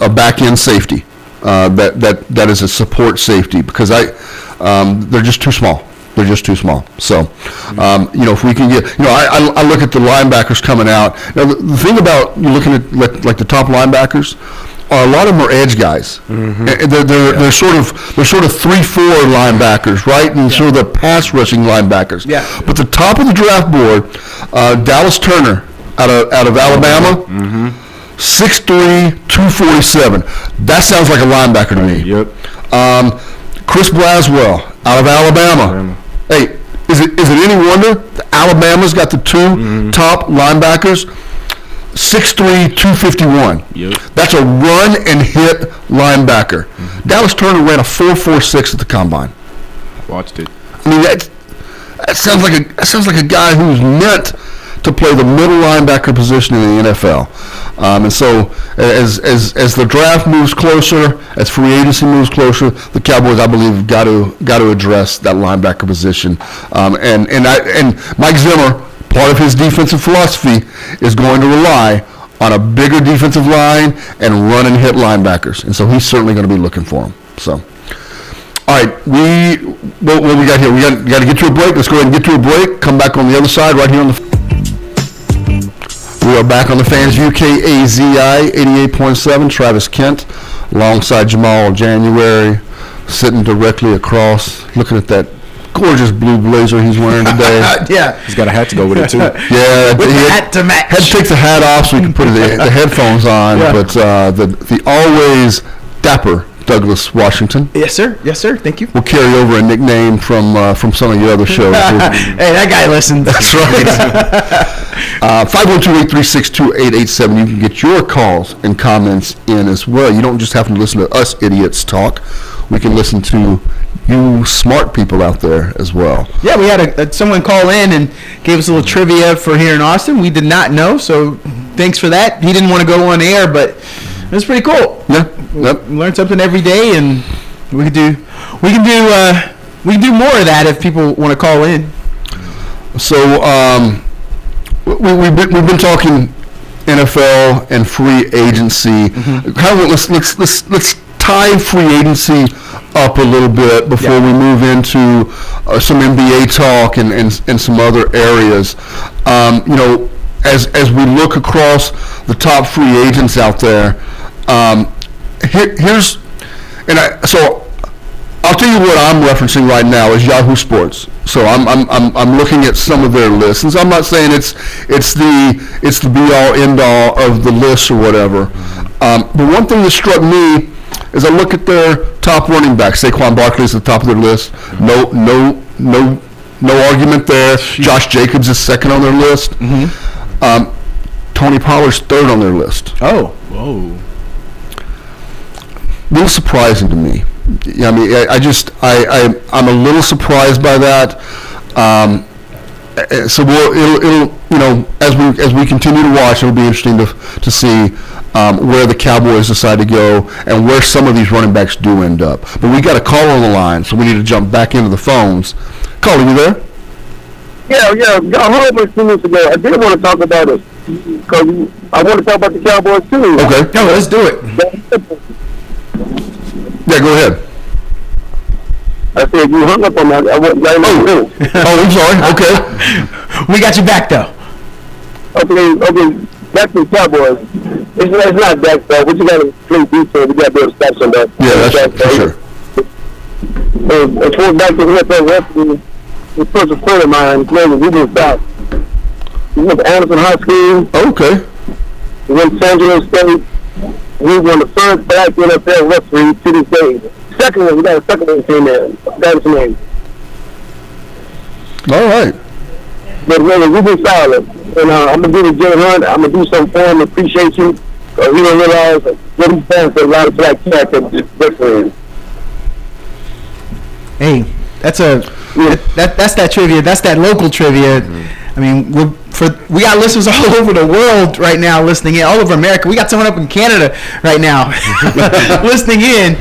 a back end safety that is a support safety, because they're just too small. They're just too small. So, if we can get, I look at the linebackers coming out. Now, the thing about you looking at like the top linebackers, a lot of them are edge guys. They're sort of 3-4 linebackers, right? And sort of the pass rushing linebackers. Yeah. But the top of the draft board, Dallas Turner out of Alabama, 6'3", 247. That sounds like a linebacker to me. Yep. Chris Blaswell out of Alabama. Hey, is it any wonder that Alabama's got the 2 top linebackers? 6'3", 251. Yep. That's a run and hit linebacker. Dallas Turner ran a 4.46 at the combine. Watched it. I mean, that sounds like a guy who's meant to play the middle linebacker position in the NFL. And so as the draft moves closer, as free agency moves closer, the Cowboys, I believe, have got to address that linebacker position. And Mike Zimmer, part of his defensive philosophy is going to rely on a bigger defensive line and run and hit linebackers. And so he's certainly going to be looking for them. So, all right, what we got here? We got to get to a break. Let's go ahead and get to a break. Come back on the other side right here on the... We are back on the Fans View, KAZI 88.7. Travis Kent alongside Jamal January, sitting directly across, looking at that gorgeous blue blazer he's wearing today. Yeah. He's got a hat to go with it too. Yeah, With he the had hat to match. to take the hat off so we could put the headphones on. Yeah. But the always dapper Douglas Washington Yes, sir. Yes, sir. Thank you. will carry over a nickname from some of your other shows. Hey, that guy listens. That's right. 512-836-2887. You can get your calls and comments in as well. You don't just have to listen to us idiots talk. We can listen to you smart people out there as well. Yeah, we had someone call in and gave us a little trivia for here in Austin. We did not know, so thanks for that. He didn't want to go on air, but it was pretty cool. Yeah. Yep. We learn something every day, and we can do more of that if people want to call in. So we've been talking NFL and free agency. Kind of let's tie free agency up a little bit before we move into some NBA talk and some other areas. As we look across the top free agents out there, so I'll tell you what I'm referencing right now is Yahoo Sports. So I'm looking at some of their lists, and so I'm not saying it's the be all end all of the list or whatever. But one thing that struck me is I look at their top running backs. Saquon Barkley is at the top of their list. No argument there. Josh Jacobs is second on their list. Tony Pollard's third on their list. Oh, Whoa. A little surprising to me. Yeah, I mean, I'm a little surprised by that. So it'll as we continue to watch, it'll be interesting to see where the Cowboys decide to go and where some of these running backs do end up. But we got a caller on the line, so we need to jump back into the phones. Caller, you there? Yeah. Got home a few minutes ago. I did want to talk about it because I want to talk about the Cowboys too. Okay. no, let's do it. Yeah, go ahead. I said you hung up on that. I wasn't I'm sorry. Okay. We got you back though. Okay. Back to the Cowboys. It's not that bad. We just got to play defense. We got to be able to stop somebody. Yeah, that's for sure. As far back to the NFL wrestling, the first friend of mine, his name is Ruben South. He went to Anderson High School. Okay. He went to San Diego State. He won the first black NFL referee to this day. Second one, we got a second one came in. That's his name. All right. But really, Ruben Fowler. And I'm going to do the Jay Hunt. I'm going to do something for him. Appreciate you. He don't realize what he's done for a lot of black cats and referees. Hey, that's that trivia. That's that local trivia. I mean, we got listeners all over the world right now listening in, all over America. We got someone up in Canada right now listening in.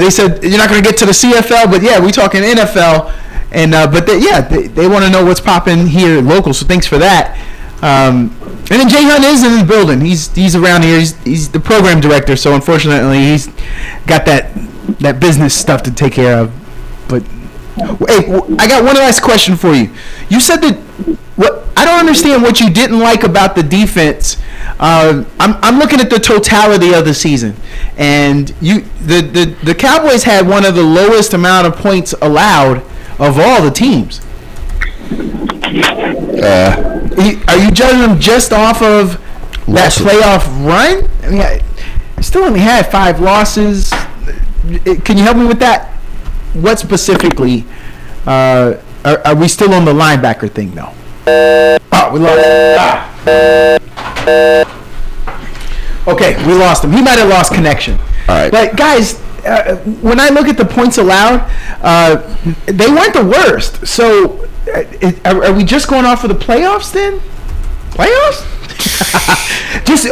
They said you're not going to get to the CFL, but yeah, we talking NFL. And but they want to know what's popping here local. So thanks for that. And then Jay Hunt is in the building. He's around here. He's the program director. So unfortunately, he's got that business stuff to take care of. But hey, I got one last question for you. You said that I don't understand what you didn't like about the defense. I'm looking at the totality of the season, and the Cowboys had one of the lowest amount of points allowed of all the teams. Are you judging them just off of that playoff run? I mean, I still only had 5 losses. Can you help me with that? What specifically? Are we still on the linebacker thing, though? Oh, we lost. Okay, we lost him. He might have lost connection. All right. But, guys, when I look at the points allowed, they weren't the worst. So, are we just going off of the playoffs then? Playoffs?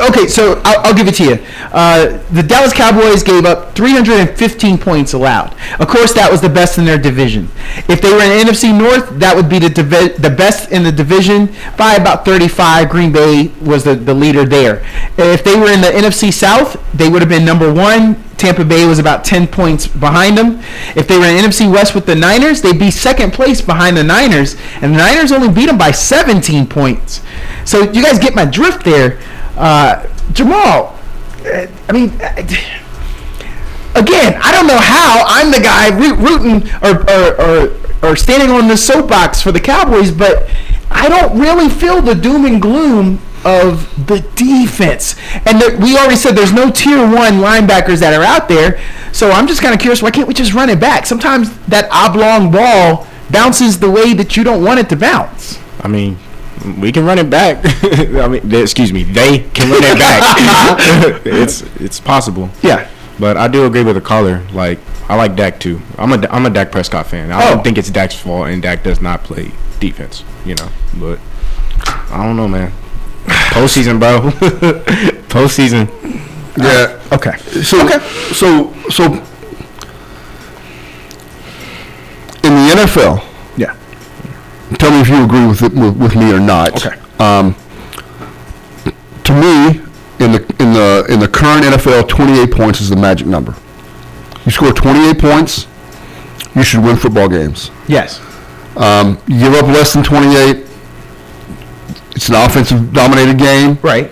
Okay, so I'll give it to you. The Dallas Cowboys gave up 315 points allowed. Of course, that was the best in their division. If they were in NFC North, that would be the best in the division by about 35. Green Bay was the leader there. If they were in the NFC South, they would have been number 1. Tampa Bay was about 10 points behind them. If they were in NFC West with the Niners, they'd be second place behind the Niners, and the Niners only beat them by 17 points. So you guys get my drift there. Jamal, I mean, again, I don't know how I'm the guy rooting or or standing on the soapbox for the Cowboys, but I don't really feel the doom and gloom of the defense. And we already said there's no tier 1 linebackers that are out there, so I'm just kind of curious, why can't we just run it back? Sometimes that oblong ball bounces the way that you don't want it to bounce. I mean, we can run it back. I mean, excuse me, they can run it back. It's possible. Yeah. But I do agree with the caller. Like, I like Dak too. I'm a Dak Prescott fan. I don't think it's Dak's fault, and Dak does not play defense. But I don't know, man. Postseason, bro. Postseason. Yeah. Okay. So in the NFL, Yeah. tell me if you agree with me or not. Okay. To me, in the current NFL, 28 points is the magic number. You score 28 points, you should win football games. Yes. You give up less than 28, it's an offensive dominated game. Right.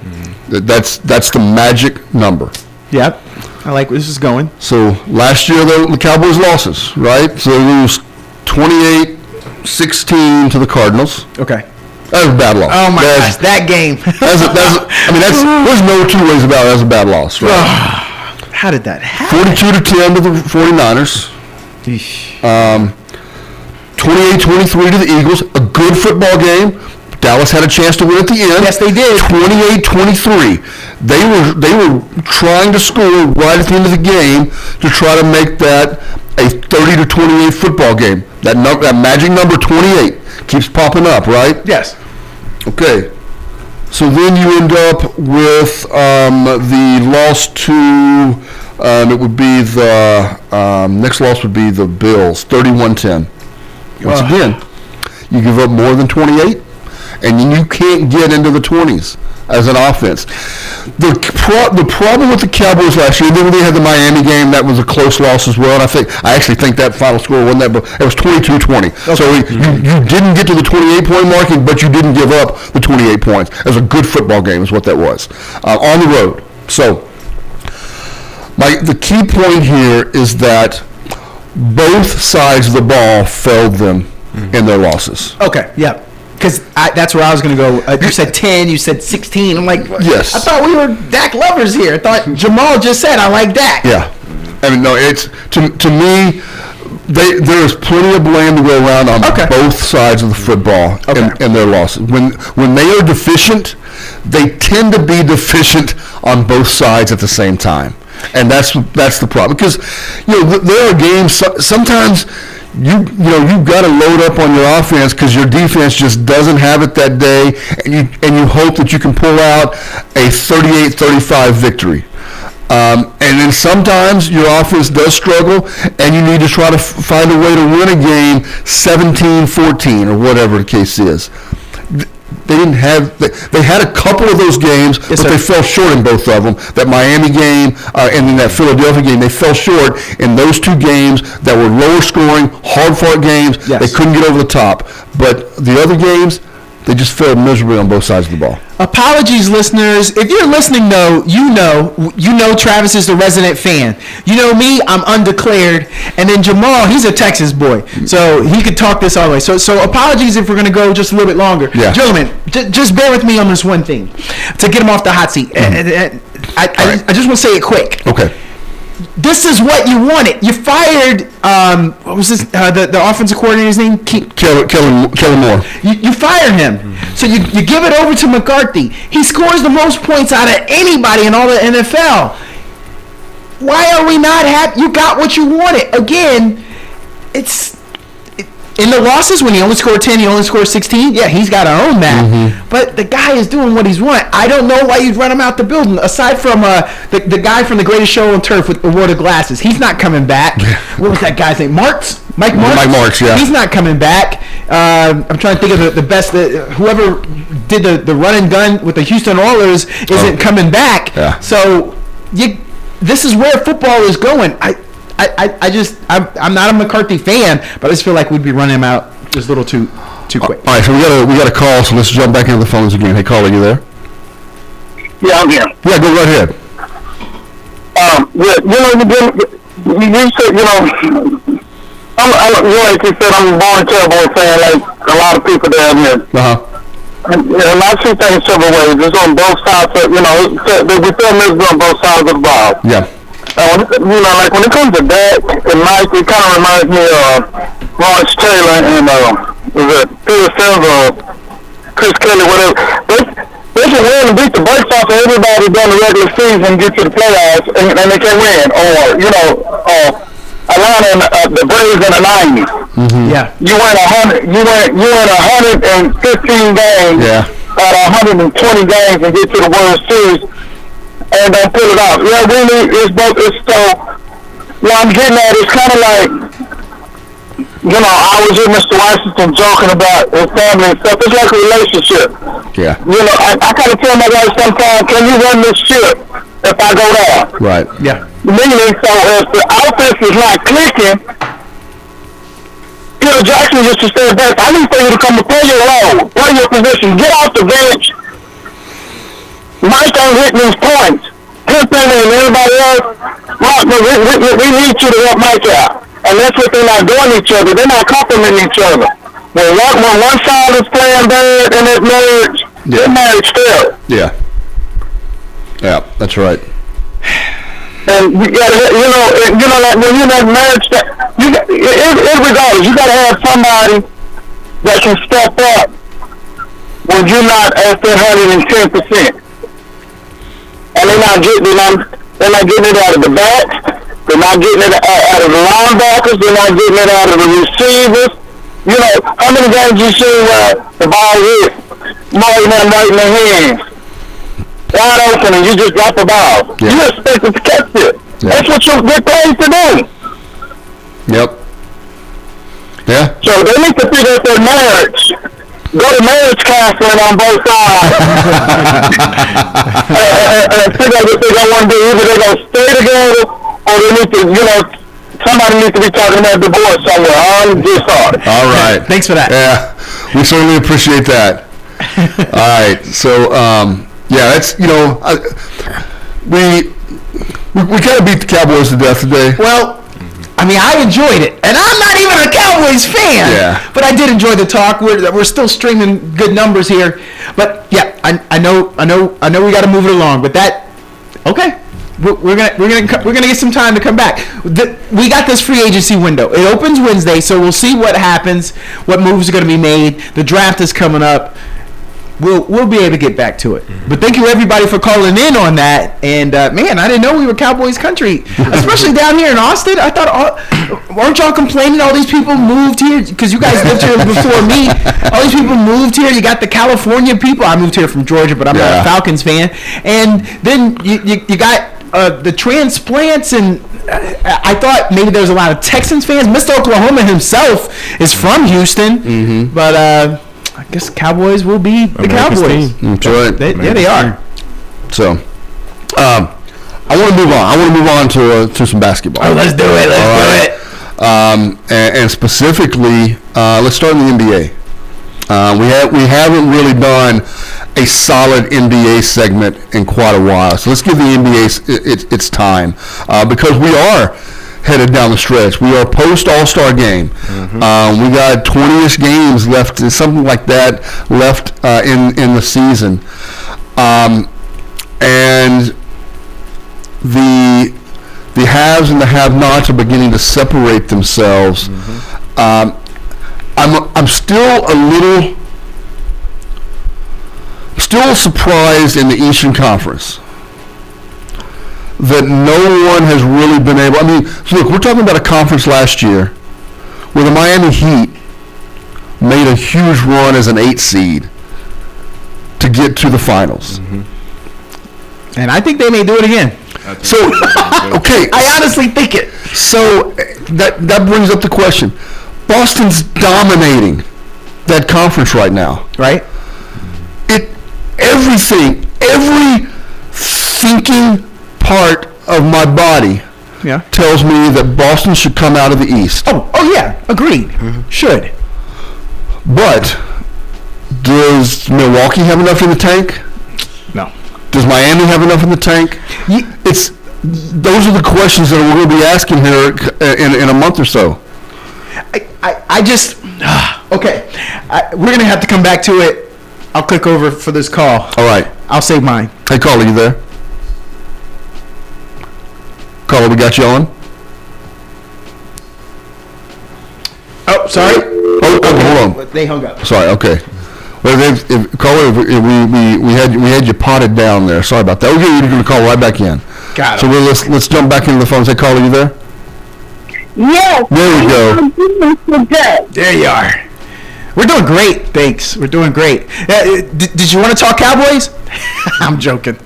That's the magic number. Yep. I like where this is going. So last year the Cowboys losses, right? So they lose 28-16 to the Cardinals. Okay. That was a bad loss. Oh my gosh, that game. There's no two ways about it. That's a bad loss, right? How did that happen? 42-10 to the 49ers. 28-23 to the Eagles. A good football game. Dallas had a chance to win at the end. Yes, they did. 28-23. They were trying to score right at the end of the game to try to make that a 30-28 football game. That magic number 28 keeps popping up, right? Yes. Okay. So then you end up with the loss to it would be the next loss would be the Bills, 31-10. Once again, you give up more than 28, and you can't get into the 20s as an offense. The problem with the Cowboys last year, then they had the Miami game, that was a close loss as well, and I actually think that final score wasn't that, but it was 22-20. Okay. So you didn't get to the 28-point mark, but you didn't give up the 28 points. It was a good football game is what that was, on the road. So the key point here is that both sides of the ball failed them in their losses. Okay, yeah. Because that's where I was going to go. You said 10, you said 16. I'm like, yes. I thought we were Dak lovers here. I thought Jamal just said I like Dak. Yeah. I mean, no, it's, to me, there's plenty of blame to go around on both sides of the football and their losses. When they are deficient, they tend to be deficient on both sides at the same time. And that's the problem. Because, there are games, sometimes you've got to load up on your offense because your defense just doesn't have it that day, and you hope that you can pull out a 38-35 victory. And then sometimes your offense does struggle, and you need to try to find a way to win a game 17-14 or whatever the case is. They had a couple of those games, but they fell short in both of them. That Miami game and then that Philadelphia game, they fell short in those two games that were lower scoring, hard-fought games. Yes. They couldn't get over the top. But the other games, they just failed miserably on both sides of the ball. Apologies, listeners. If you're listening, though, you know Travis is the resident fan. You know me, I'm undeclared. And then Jamal, he's a Texas boy. So he could talk this all the way. So apologies if we're going to go just a little bit longer. Yeah. Gentlemen, just bear with me on this one thing to get him off the hot seat. Mm-hmm. I just want to say it quick. Okay. This is what you wanted. You fired, what was this, the offensive coordinator's name? Kellen Moore. You fired him. So you give it over to McCarthy. He scores the most points out of anybody in all the NFL. Why are we not happy? You got what you wanted. Again, in the losses, when he only scored 10, he only scored 16, yeah, he's got to own that. Mm-hmm. But the guy is doing what he's wanted. I don't know why you'd run him out the building, aside from the guy from The Greatest Show on Turf with awarded glasses. He's not coming back. What was that guy's name? Mike Martz? Mike Martz, yeah. He's not coming back. I'm trying to think of the best. Whoever did the run and gun with the Houston Oilers isn't coming back. Yeah. So this is where football is going. I'm not a McCarthy fan, but I just feel like we'd be running him out just a little too quick. All right, so we got a call, so let's jump back into the phones again. Hey, caller, you there? Yeah, I'm here. Yeah, go right ahead. You said, like you said, I'm a born Cowboy fan, like a lot of people down here. And I see things several ways. It's on both sides. We film this on both sides of the ball. Yeah. Like when it comes to Dak and Mike, it kind of reminds me of Lawrence Taylor and was it Peter Sims or Chris Kelly, whatever. They can win and beat the brakes off of everybody during the regular season and get to the playoffs, and they can win. Or Atlanta and the Braves in the '90s. Mm-hmm. Yeah. You win 115 games out of 120 games and get to the World Series and don't pull it off. Yeah, really, it's so. What I'm getting at is kind of like, I was with Mr. Washington joking about his family and stuff. It's like a relationship. Yeah. I kind of tell my wife sometimes, can you run this ship if I go down? Right. Yeah. Meaning, so if the offense is not clicking, Peter Jackson used to say best, I need for you to come and play your role, play your position, get off the bench. Mike ain't hitting these points. Him and everybody else, we need you to help Mike out. And that's what they're not doing each other. They're not complimenting each other. When one side is playing bad in that marriage, their marriage fails. Yeah. Yeah, that's right. And you gotta, like when you're in that marriage, regardless, you gotta have somebody that can step up when you're not at that 110%. And they're not getting it out of the backs. They're not getting it out of the linebackers. They're not getting it out of the receivers. How many games you see where the ball hit more than them right in their hands? Wide open and you just drop the ball. Yeah. You expect it to catch it. Yeah. That's what you get paid to do. Yep. Yeah. So they need to figure out their marriage. Go to marriage counseling on both sides. and figure out what they're going to want to do. Either they're going to stay together or they need to, somebody needs to be talking about divorce somewhere. I'm just sorry. All right. Thanks for that. Yeah. We certainly appreciate that. All right. So, that's, we kind of beat the Cowboys to death today. Well, I enjoyed it, and I'm not even a Cowboys fan. Yeah. But I did enjoy the talk. We're still streaming good numbers here, but yeah, I know we got to move it along. But okay, we're gonna get some time to come back. We got this free agency window. It opens Wednesday, so we'll see what happens, what moves are going to be made. The draft is coming up. We'll be able to get back to it. But thank you everybody for calling in on that. And man, I didn't know we were Cowboys country, especially down here in Austin. I thought, weren't y'all complaining all these people moved here because you guys lived here before me? All these people moved here. You got the California people. I moved here from Georgia, but I'm not a Falcons fan. And then you got the transplants, and I thought maybe there was a lot of Texans fans. Mr. Oklahoma himself is from Houston, but. I guess Cowboys will be the Cowboys. That's right. They are. So, I want to move on. I want to move on to some basketball. Oh, let's do it. Let's do it. And specifically, let's start in the NBA. We haven't really done a solid NBA segment in quite a while. So let's give the NBA its time because we are headed down the stretch. We are post All-Star game. Mm-hmm. We got 20-ish games left, something like that, left in the season. And the haves and the have-nots are beginning to separate themselves. Mm-hmm. I'm still surprised in the Eastern Conference that no one has really been able. So look, we're talking about a conference last year where the Miami Heat made a huge run as an 8 seed to get to the finals. Mm-hmm. And I think they may do it again. So, okay. I honestly think it. So that brings up the question. Boston's dominating that conference right now. Right? Every thinking part of my body tells me that Boston should come out of the East. Oh yeah, agreed. Mm-hmm. Should. But does Milwaukee have enough in the tank? No. Does Miami have enough in the tank? Those are the questions that we're going to be asking here in a month or so. I just okay. We're gonna have to come back to it. I'll click over for this call. All right. I'll save mine. Hey, caller, you there? Caller, we got you on. Oh, sorry. Hold on. They hung up. Sorry. Okay. Well, caller, we had you potted down there. Sorry about that. Okay, you're going to call right back in. Got it. So let's jump back into the phone. Say, caller, you there? Yes. There we go. There you are. We're doing great, thanks. We're doing great. Did you want to talk Cowboys? I'm joking.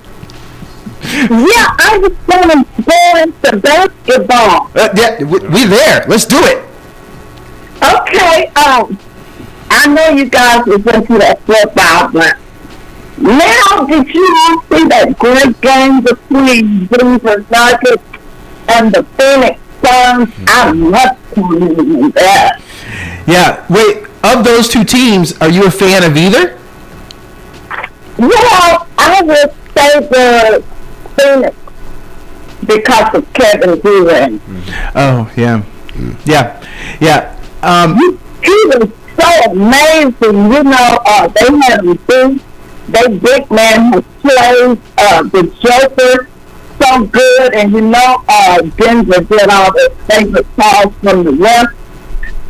Yeah, I was going to go into basketball. Yeah, we there. Let's do it. Okay, I know you guys was into that football, but now did you all see that great game between Denver Nuggets and the Phoenix Suns? I love that. Yeah, wait, of those two teams, are you a fan of either? Well, I would say the Phoenix because of Kevin Durant. Oh, yeah. Yeah. He was so amazing, you know. They had him beat. They big man has played the Joker so good, and you know, Denver did all their favorite calls from the left,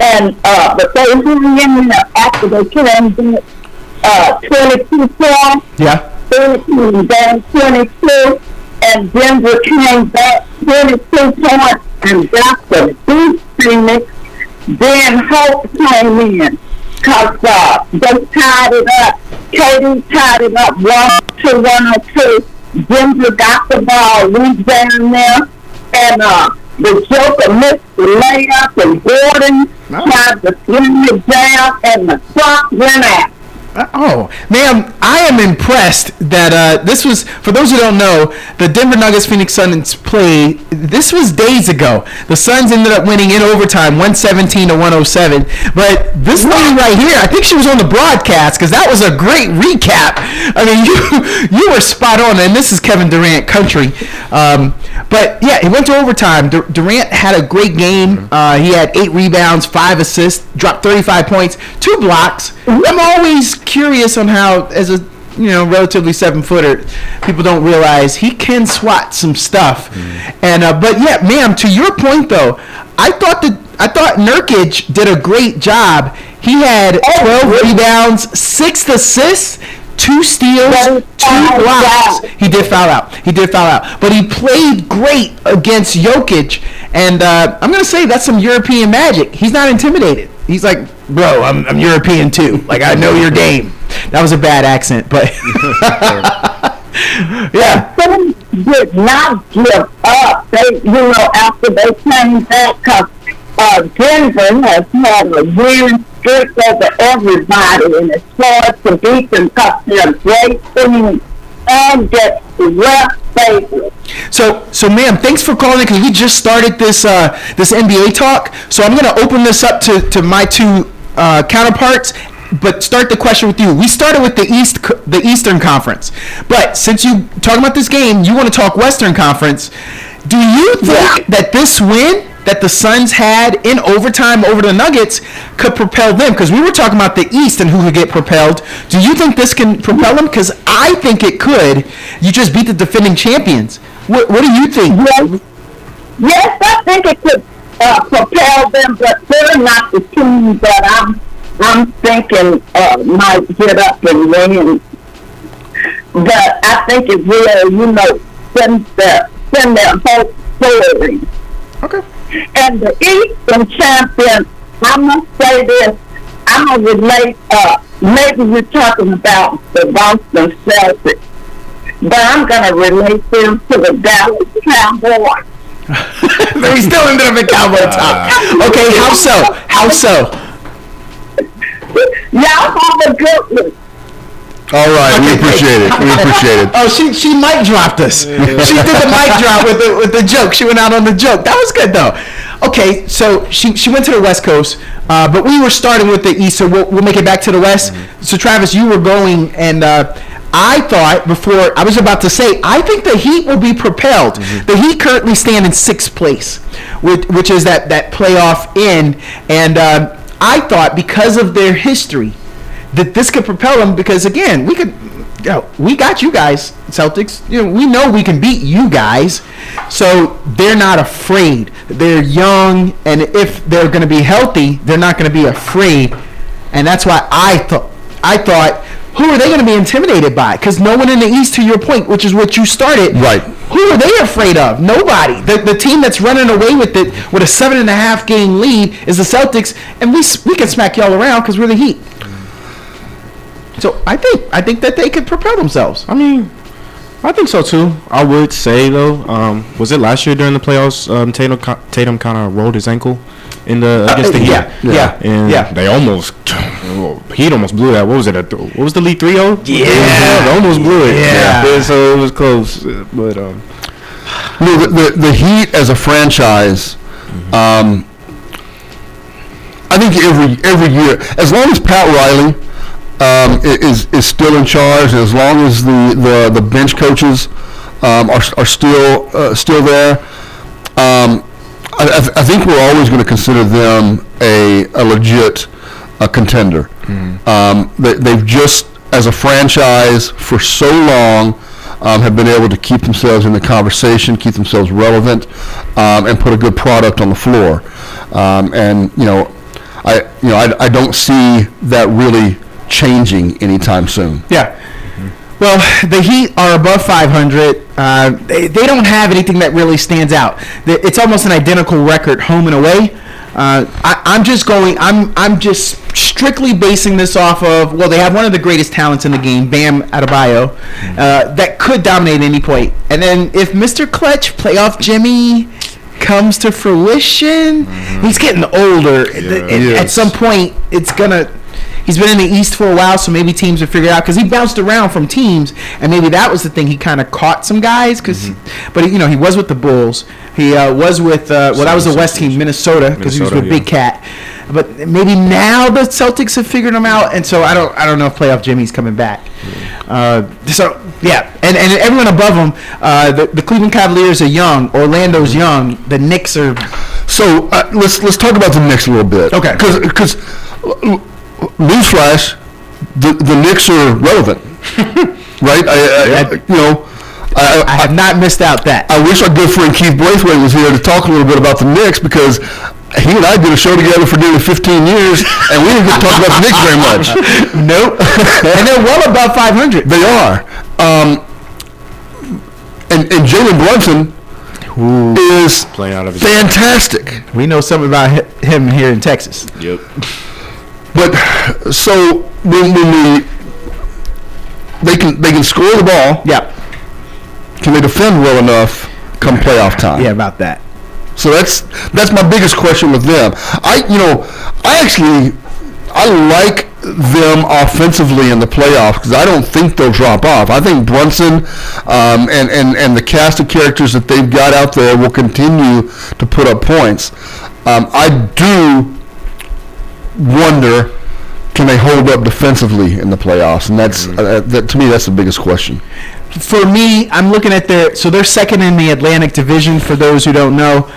and but they hung in there after they came in 22 points. Yeah. Philly down 22, and Denver came back 22 points, and that's the beat Phoenix. Then Hope came in because they tied it up. Katie tied it up 1-2. Denver got the ball, went down there, and the Joker missed the layup, and Gordon tried to sling it down, and the clock went out. Oh, ma'am, I am impressed that this was, for those who don't know, the Denver Nuggets Phoenix Suns play, this was days ago. The Suns ended up winning in overtime, 117-107. But this lady right here, I think she was on the broadcast because that was a great recap. I mean, you were spot on, and this is Kevin Durant country. But yeah, it went to overtime. Durant had a great game. He had 8 rebounds, 5 assists, dropped 35 points, 2 blocks. I'm always curious on how, as a relatively 7-footer, people don't realize he can swat some stuff. And but yeah, ma'am, to your point though, I thought Nurkic did a great job. He had 12 rebounds, 6 assists, 2 steals, 2 blocks. He did foul out. But he played great against Jokic, and I'm gonna say that's some European magic. He's not intimidated. He's like, bro, I'm European too. Like, I know your game. That was a bad accent, but yeah. They did not give up. They, after they came back, because Denver has had a win streak over everybody, and it's hard to beat them because they're a great team and get the ref favorite. So ma'am, thanks for calling because we just started this NBA talk. So I'm going to open this up to my 2 counterparts, but start the question with you. We started with the Eastern Conference, but since you talking about this game, you want to talk Western Conference. Do you think that this win that the Suns had in overtime over the Nuggets could propel them? Because we were talking about the East and who could get propelled. Do you think this can propel them? Because I think it could. You just beat the defending champions. What do you think? Yes, I think it could propel them, but they're not the team that I'm thinking might get up and win. But I think it will, send their hope forward. Okay. And the Eastern champion, I must say this, I'm going to relate, maybe you're talking about the Boston Celtics, but I'm going to relate them to the Dallas Cowboys. So he still ended up in Cowboy talk. Okay, how so? Y'all have a good one. All right, we appreciate it. Oh, she mic dropped us. She did the mic drop with the joke. She went out on the joke. That was good though. Okay, so she went to the West Coast, but we were starting with the East, so we'll make it back to the West. So Travis, you were going, and I thought before I was about to say, I think the Heat will be propelled. The Heat currently stand in 6th place, which is that playoff in. And I thought because of their history that this could propel them because, again, we got you guys, Celtics. We know we can beat you guys. So they're not afraid. They're young, and if they're going to be healthy, they're not going to be afraid. And that's why I thought, who are they going to be intimidated by? Because no one in the East, to your point, which is what you started. Right. Who are they afraid of? Nobody. The team that's running away with it with a 7.5 game lead is the Celtics, and we can smack y'all around because we're the Heat. So I think that they could propel themselves. I mean, I think so too. I would say though, was it last year during the playoffs? Tatum kind of rolled his ankle against the Heat. Yeah. They almost Heat almost blew that. What was it? What was the lead 3-0? Yeah, they almost blew it. Yeah. So it was close, but the Heat as a franchise, I think every year, as long as Pat Riley is still in charge, and as long as the bench coaches are still there, I think we're always going to consider them a legit contender. They've just, as a franchise, for so long, have been able to keep themselves in the conversation, keep themselves relevant, and put a good product on the floor. I don't see that really changing anytime soon. Yeah. Well, the Heat are above 500. They don't have anything that really stands out. It's almost an identical record, home and away. I'm just strictly basing this off of, well, they have one of the greatest talents in the game, Bam Adebayo, that could dominate any point. And then if Mr. Clutch, playoff Jimmy, comes to fruition, he's getting older. At some point, he's been in the East for a while, so maybe teams will figure it out because he bounced around from teams, and maybe that was the thing. He kind of caught some guys, but he was with the Bulls. He was with that was the West team, Minnesota, because he was with Big Cat. But maybe now the Celtics have figured him out, and so I don't know if playoff Jimmy's coming back. And everyone above him, the Cleveland Cavaliers are young, Orlando's young, the Knicks are. So let's talk about the Knicks a little bit. Okay. Because newsflash, the Knicks are relevant, right? I have not missed out that. I wish our good friend Keith Braithwaite was here to talk a little bit about the Knicks, because he and I did a show together for nearly 15 years, and we didn't get to talk about the Knicks very much. Nope. And they're well above 500. They are. And Jalen Brunson is playing out of his fantastic. We know something about him here in Texas. Yep. But so when they can score the ball. Yep. Can they defend well enough come playoff time? Yeah, about that. So that's my biggest question with them. I like them offensively in the playoffs because I don't think they'll drop off. I think Brunson and the cast of characters that they've got out there will continue to put up points. I do wonder, can they hold up defensively in the playoffs? And that's that to me, that's the biggest question. For me, I'm looking at they're second in the Atlantic Division, for those who don't know.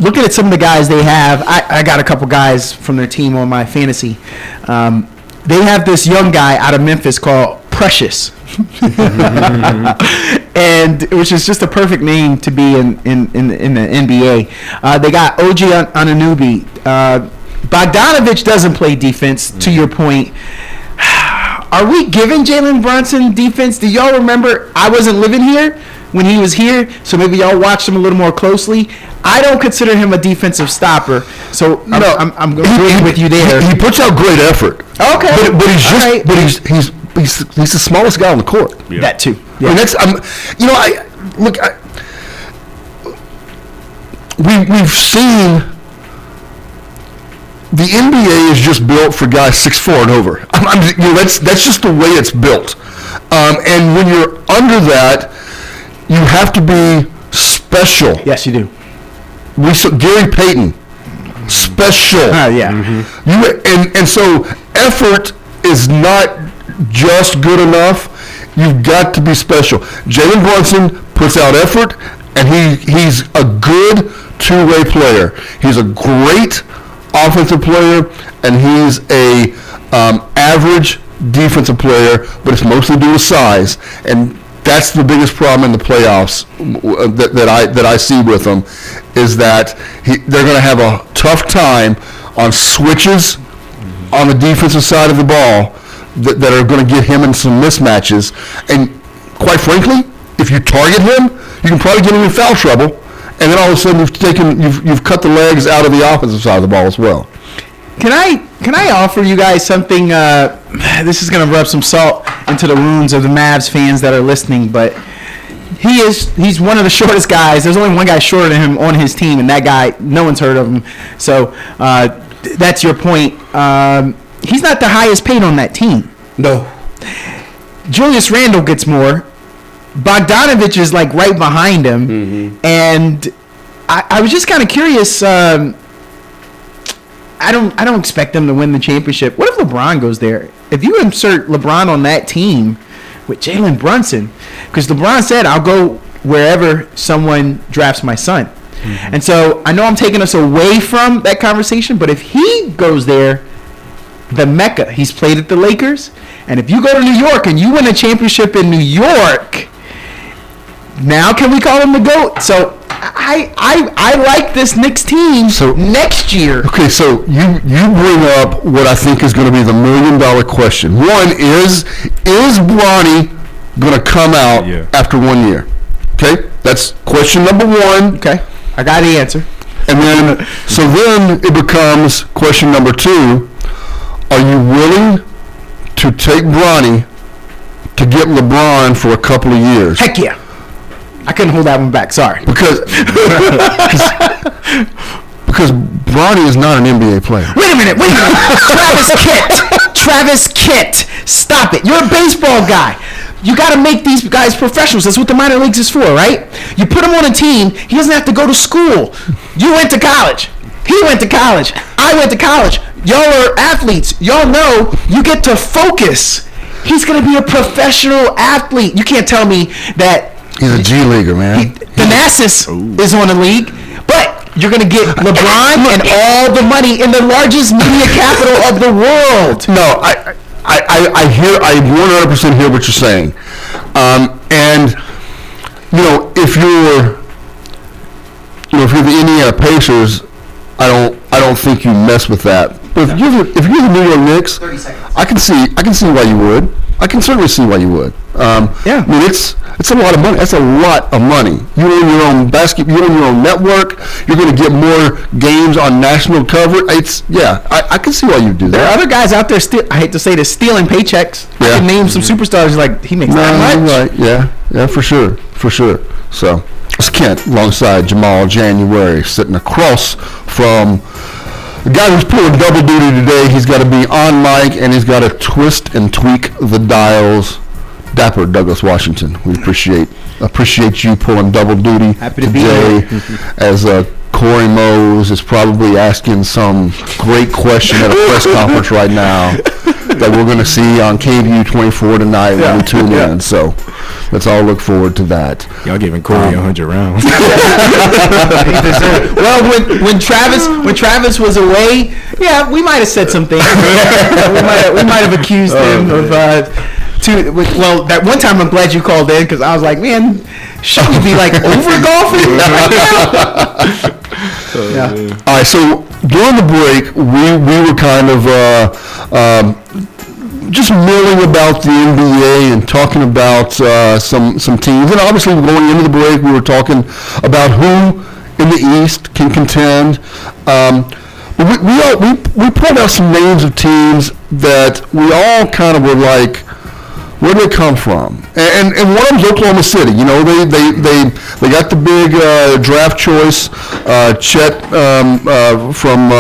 Looking at some of the guys they have, I got a couple guys from their team on my fantasy. They have this young guy out of Memphis called Precious. And which is just a perfect name to be in the NBA. They got OG Anunoby. Bogdanovich doesn't play defense, to your point. Are we giving Jalen Brunson defense? Do y'all remember? I wasn't living here when he was here, so maybe y'all watched him a little more closely. I don't consider him a defensive stopper, so I'm going to agree with you there. He puts out great effort. Okay, but he's just right. but he's the smallest guy on the court. Yeah. That too. Yeah. I mean, we've seen. The NBA is just built for guys 6'4" and over. That's just the way it's built. And when you're under that, you have to be special. Yes, you do. We saw Gary Payton, special. Yeah. And so effort is not just good enough. You've got to be special. Jalen Brunson puts out effort, and he's a good two-way player. He's a great offensive player, and he's a average defensive player, but it's mostly due to size. And that's the biggest problem in the playoffs that I see with them, is that they're going to have a tough time on switches on the defensive side of the ball that are going to get him in some mismatches. And quite frankly, if you target him, you can probably get him in foul trouble. And then all of a sudden you've cut the legs out of the offensive side of the ball as well. Can I offer you guys something? This is going to rub some salt into the wounds of the Mavs fans that are listening, but he's one of the shortest guys. There's only one guy shorter than him on his team, and that guy, no one's heard of him. So that's your point. He's not the highest paid on that team. No. Julius Randle gets more. Bogdanovich is like right behind him, and I was just kind of curious. I don't expect them to win the championship. What if LeBron goes there? If you insert LeBron on that team with Jalen Brunson, because LeBron said, "I'll go wherever someone drafts my son," and so I know I'm taking us away from that conversation, but if he goes there, the Mecca, he's played at the Lakers, and if you go to New York and you win a championship in New York, now can we call him the GOAT? So I like this Knicks team next year. Okay, so you bring up what I think is going to be the $1 million question. One is Bronny going to come out after 1 year? Okay, that's question number one. Okay, I got the answer. And then it becomes question number two. Are you willing to take Bronny to get LeBron for a couple of years? Heck yeah. I couldn't hold that one back. Sorry. Because Bronny is not an NBA player. Wait a minute. Travis Kitt. Stop it. You're a baseball guy. You got to make these guys professionals. That's what the minor leagues is for, right? You put him on a team. He doesn't have to go to school. You went to college. He went to college. I went to college. Y'all are athletes. Y'all know you get to focus. He's going to be a professional athlete. You can't tell me that he's a G leaguer, man. Thanasis is on the league, but you're going to get LeBron and all the money in the largest media capital of the world. No, I 100% hear what you're saying. And if you're the Indiana Pacers, I don't think you mess with that. But if you're the New York Knicks, I can see why you would. I can certainly see why you would. Yeah. I mean, it's a lot of money. That's a lot of money. You own your own you own your own network. You're going to get more games on national coverage. I can see why you do that. There are other guys out there I hate to say this, stealing paychecks. Yeah. I can name some superstars like he makes that much. Right. Yeah, for sure. So it's Kent alongside Jamal January sitting across from the guy who's pulling double duty today. He's got to be on mic and he's got to twist and tweak the dials. Dapper Douglas Washington. We appreciate you pulling double duty Happy to today. Be here. As Corey Mose is probably asking some great question at a press conference right now that we're going to see on KVU 24 tonight when we tune in. So let's all look forward to that. Y'all giving Corey 100 rounds. Well, when Travis was away, we might have said some things. we might have accused him of. That one time I'm glad you called in because I was like, man, should we be like over golfing right now? All right, so during the break, we were kind of just milling about the NBA and talking about some teams. And obviously, going into the break, we were talking about who in the East can contend. But we pulled out some names of teams that we all kind of were like, where do they come from? And one of them's Oklahoma City. They got the big draft choice, Chet from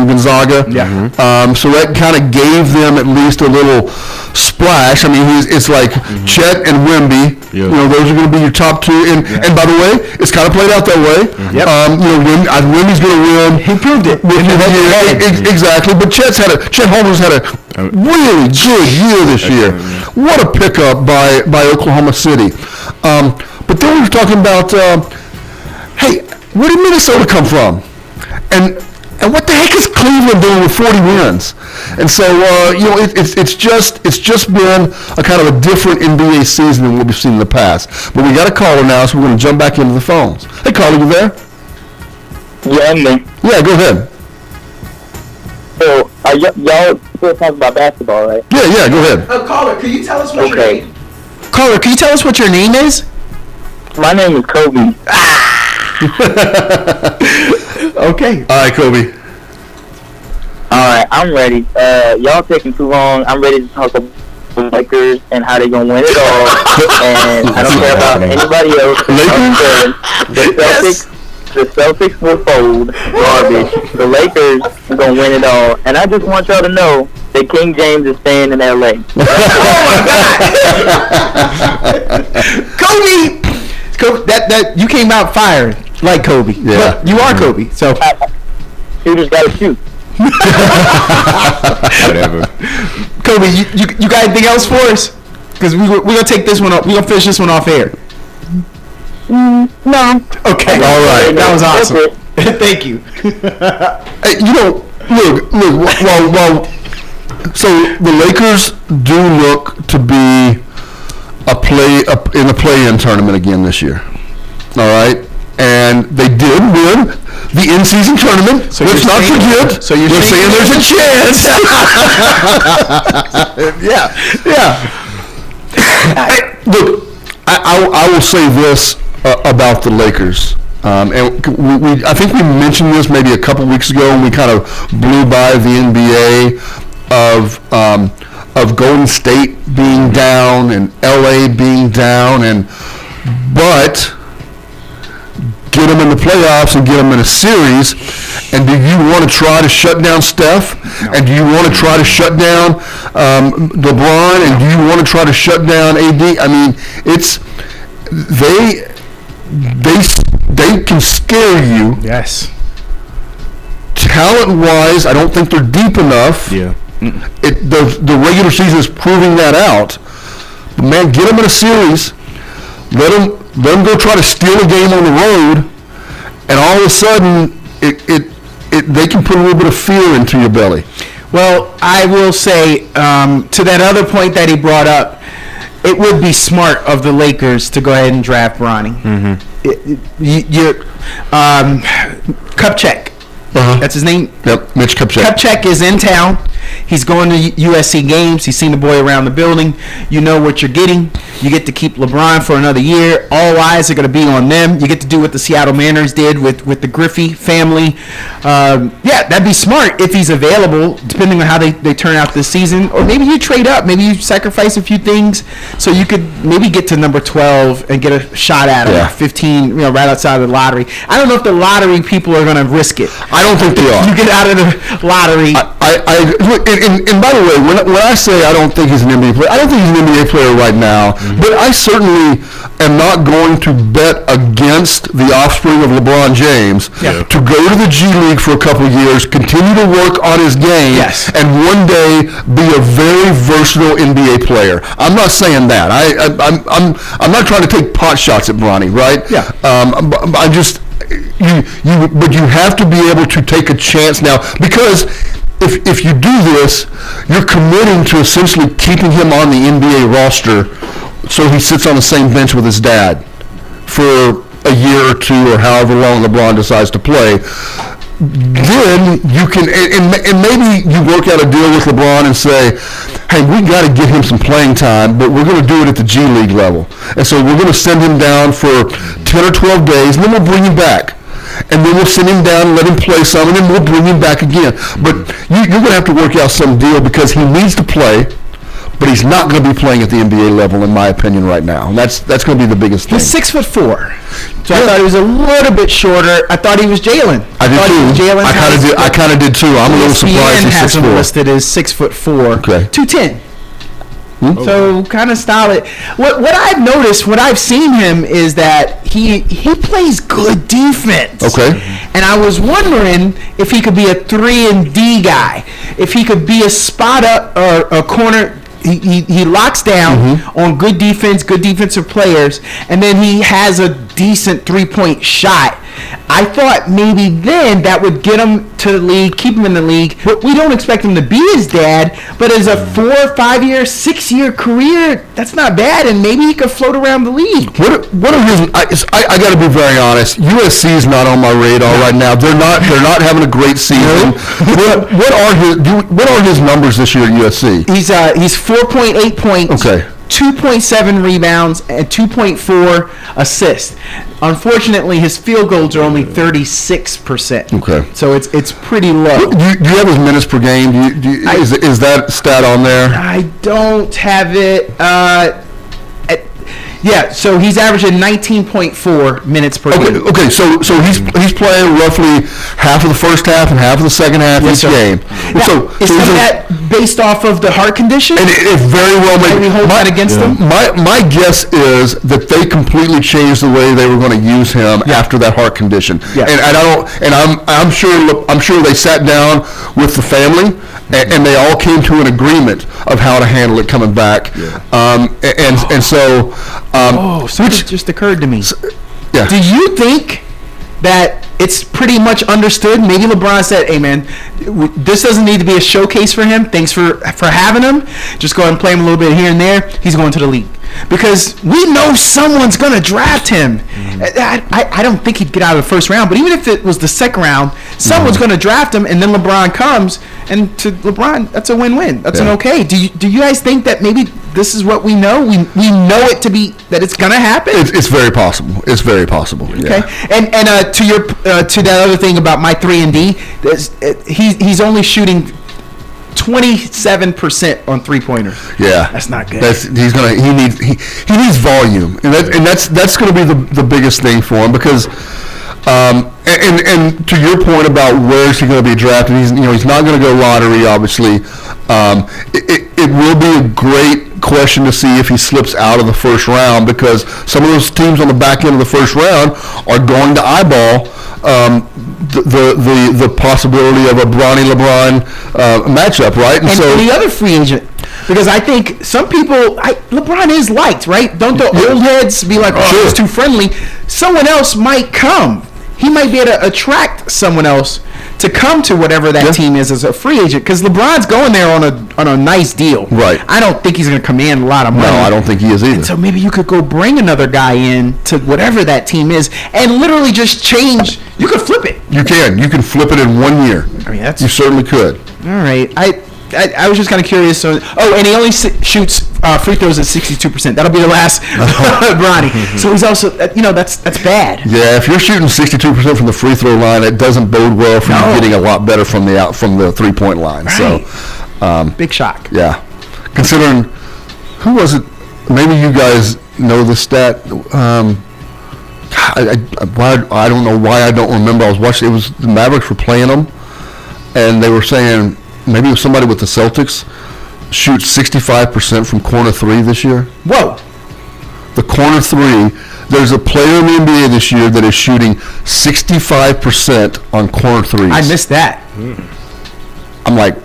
Gonzaga. Yeah. So that kind of gave them at least a little splash. I mean, it's like Chet and Wemby. Yeah. You know, those are going to be your top two. And by the way, it's kind of played out that way. Yep. You know, Wemby's going to win. He proved it. Exactly. But Chet Holmgren's had a really good year this year. What a pickup by Oklahoma City. But then we were talking about, hey, where did Minnesota come from? And what the heck is Cleveland doing with 40 wins? And so, you know, it's just been a kind of a different NBA season than what we've seen in the past. But we got a caller now, so we're going to jump back into the phones. Hey, caller, you there? Yeah, I'm there. Yeah, go ahead. So, y'all still talking about basketball, right? Yeah, go ahead. Caller, can you tell us what Okay. your name? Caller, can you tell us what your name is? My name is Kobe. Okay. All right, Kobe. Alright, I'm ready. Y'all taking too long. I'm ready to talk about the Lakers and how they're gonna win it all. And I don't care about anybody else. The Celtics will fold. Garbage. The Lakers are gonna win it all. And I just want y'all to know that King James is staying in LA. Kobe, that you came out fired like Kobe. Yeah. But you are Kobe. So Shooters gotta shoot. Whatever. Kobe, you got anything else for us? Because we're gonna take this one off. We're gonna finish this one off air. No. Okay. All right. That was That's awesome. it. Thank you. Hey, you know, look. So the Lakers do look to be in a play-in tournament again this year. All right, and they did win the in-season tournament. So let's you're not saying- forget. so you're we're saying saying there's a chance. Yeah. Hey, look, I will say this about the Lakers. And I think we mentioned this maybe a couple weeks ago, and we kind of blew by the NBA of Golden State being down and LA being down, but get them in the playoffs and get them in a series. And do you want to try to shut down Steph? No. And do you want to try to shut down LeBron? And do you want to try to shut down AD? I mean, they can scare you. Yes. Talent-wise, I don't think they're deep enough. Yeah. The regular season is proving that out. But man, get them in a series. Let them go try to steal a game on the road, and all of a sudden, they can put a little bit of fear into your belly. Well, I will say to that other point that he brought up, it would be smart of the Lakers to go ahead and draft Bronny. Kupchak. Uh-huh. That's his name. Yep, Mitch Kupchak. Kupchak is in town. He's going to USC games. He's seen the boy around the building. You know what you're getting. You get to keep LeBron for another year. All eyes are going to be on them. You get to do what the Seattle Mariners did with the Griffey family. Yeah, that'd be smart if he's available, depending on how they turn out this season. Or maybe you trade up. Maybe you sacrifice a few things so you could maybe get to number 12 and get a shot at him. Yeah. 15, right outside of the lottery. I don't know if the lottery people are going to risk it. I don't think they are. You get out of the lottery. And by the way, when I say I don't think he's an NBA player, I don't think he's an NBA player right now. Mm-hmm. But I certainly am not going to bet against the offspring of LeBron James to go to the G League for a couple of years, continue to work on his game, and one day be a very versatile NBA player. I'm not saying that. I'm not trying to take pot shots at Bronny, right? Yeah. I just. But you have to be able to take a chance now, because if you do this, you're committing to essentially keeping him on the NBA roster so he sits on the same bench with his dad for a year or two or however long LeBron decides to play. Then you can, and maybe you work out a deal with LeBron and say, hey, we got to get him some playing time, but we're going to do it at the G League level. And so we're going to send him down for 10 or 12 days, and then we'll bring him back. And then we'll send him down and let him play some, and then we'll bring him back again. But you're going to have to work out some deal, because he needs to play, but he's not going to be playing at the NBA level, in my opinion, right now. And that's going to be the biggest thing. He's 6'4", so I thought he was a little bit shorter. I thought he was Jalen. I did too. I kind of did too. I'm a little surprised he's 6'4". Has him listed as 6'4". Okay. 210. So kind of solid. What I've noticed, what I've seen him is that he plays good defense. Okay. And I was wondering if he could be a 3-and-D guy, if he could be a spot up or a corner. He locks down on good defense, good defensive players, and then he has a decent 3-point shot. I thought maybe then that would get him to the league, keep him in the league. But we don't expect him to be his dad, but as a 4, 5 year, 6 year career, that's not bad, and maybe he could float around the league. What are his? I got to be very honest. USC is not on my radar right now. They're not having a great season. What are his numbers this year at USC? He's 4.8 points. Okay. 2.7 rebounds and 2.4 assists. Unfortunately, his field goals are only 36%. Okay. So it's pretty low. Do you have his minutes per game? Is that stat on there? I don't have it. Yeah, so he's averaging 19.4 minutes per game. Okay, so he's playing roughly half of the first half and half of the second half each game. Now, is some of that based off of the heart condition? And it very well may we hold that against them? My guess is that they completely changed the way they were going to use him after that heart condition. Yeah. I'm sure they sat down with the family and they all came to an agreement of how to handle it coming back. Something just occurred to me. Yeah. Do you think that it's pretty much understood? Maybe LeBron said, hey, man, this doesn't need to be a showcase for him. Thanks for having him. Just go ahead and play him a little bit here and there. He's going to the league. Because we know someone's going to draft him. I don't think he'd get out of the first round, but even if it was the second round, someone's going to draft him, and then LeBron comes, and to LeBron, that's a win-win. That's an okay. Do you guys think that maybe this is what we know? We know it to be that it's going to happen? It's very possible. It's very possible. Okay. And to your to that other thing about my 3-and-D, he's only shooting 27% on 3-pointers. Yeah, that's not good. He needs volume, and that's going to be the biggest thing for him because. And to your point about where is he going to be drafted, he's not going to go lottery, obviously. It will be a great question to see if he slips out of the first round because some of those teams on the back end of the first round are going to eyeball the possibility of a Bronny LeBron matchup, right? And so the other free agent. Because I think some people, LeBron is liked, right? Don't the old heads be like, he's too friendly. Someone else might come. He might be able to attract someone else to come to whatever that team is as a free agent. Because LeBron's going there on a nice deal. Right. I don't think he's going to command a lot of money. No, I don't think he is either. And so maybe you could go bring another guy in to whatever that team is and literally just change. You could flip it. You can. You can flip it in 1 year. I mean, you certainly could. All right. I was just kind of curious. So, and he only shoots free throws at 62%. That'll be the last Bronny. So he's also, that's bad. Yeah, if you're shooting 62% from the free throw line, it doesn't bode well for you getting a lot better from the 3-point line. Right. So, big shock. Yeah, considering who was it? Maybe you guys know the stat. I don't know why I don't remember. I was watching. It was the Mavericks were playing them, and they were saying. Maybe it was somebody with the Celtics shoots 65% from corner 3 this year. Whoa. The corner 3, there's a player in the NBA this year that is shooting 65% on corner 3s. I missed that. I'm like,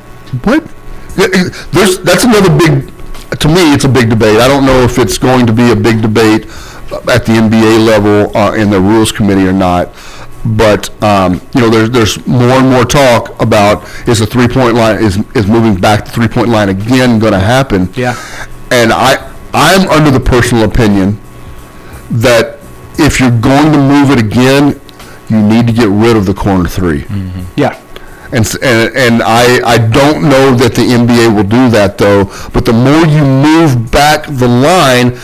what? That's another big, to me, it's a big debate. I don't know if it's going to be a big debate at the NBA level in the rules committee or not. But there's more and more talk about is the 3-point line is moving back the 3-point line again going to happen? Yeah. And I'm under the personal opinion that if you're going to move it again, you need to get rid of the corner 3. Mm-hmm. Yeah. And I don't know that the NBA will do that though. But the more you move back the line.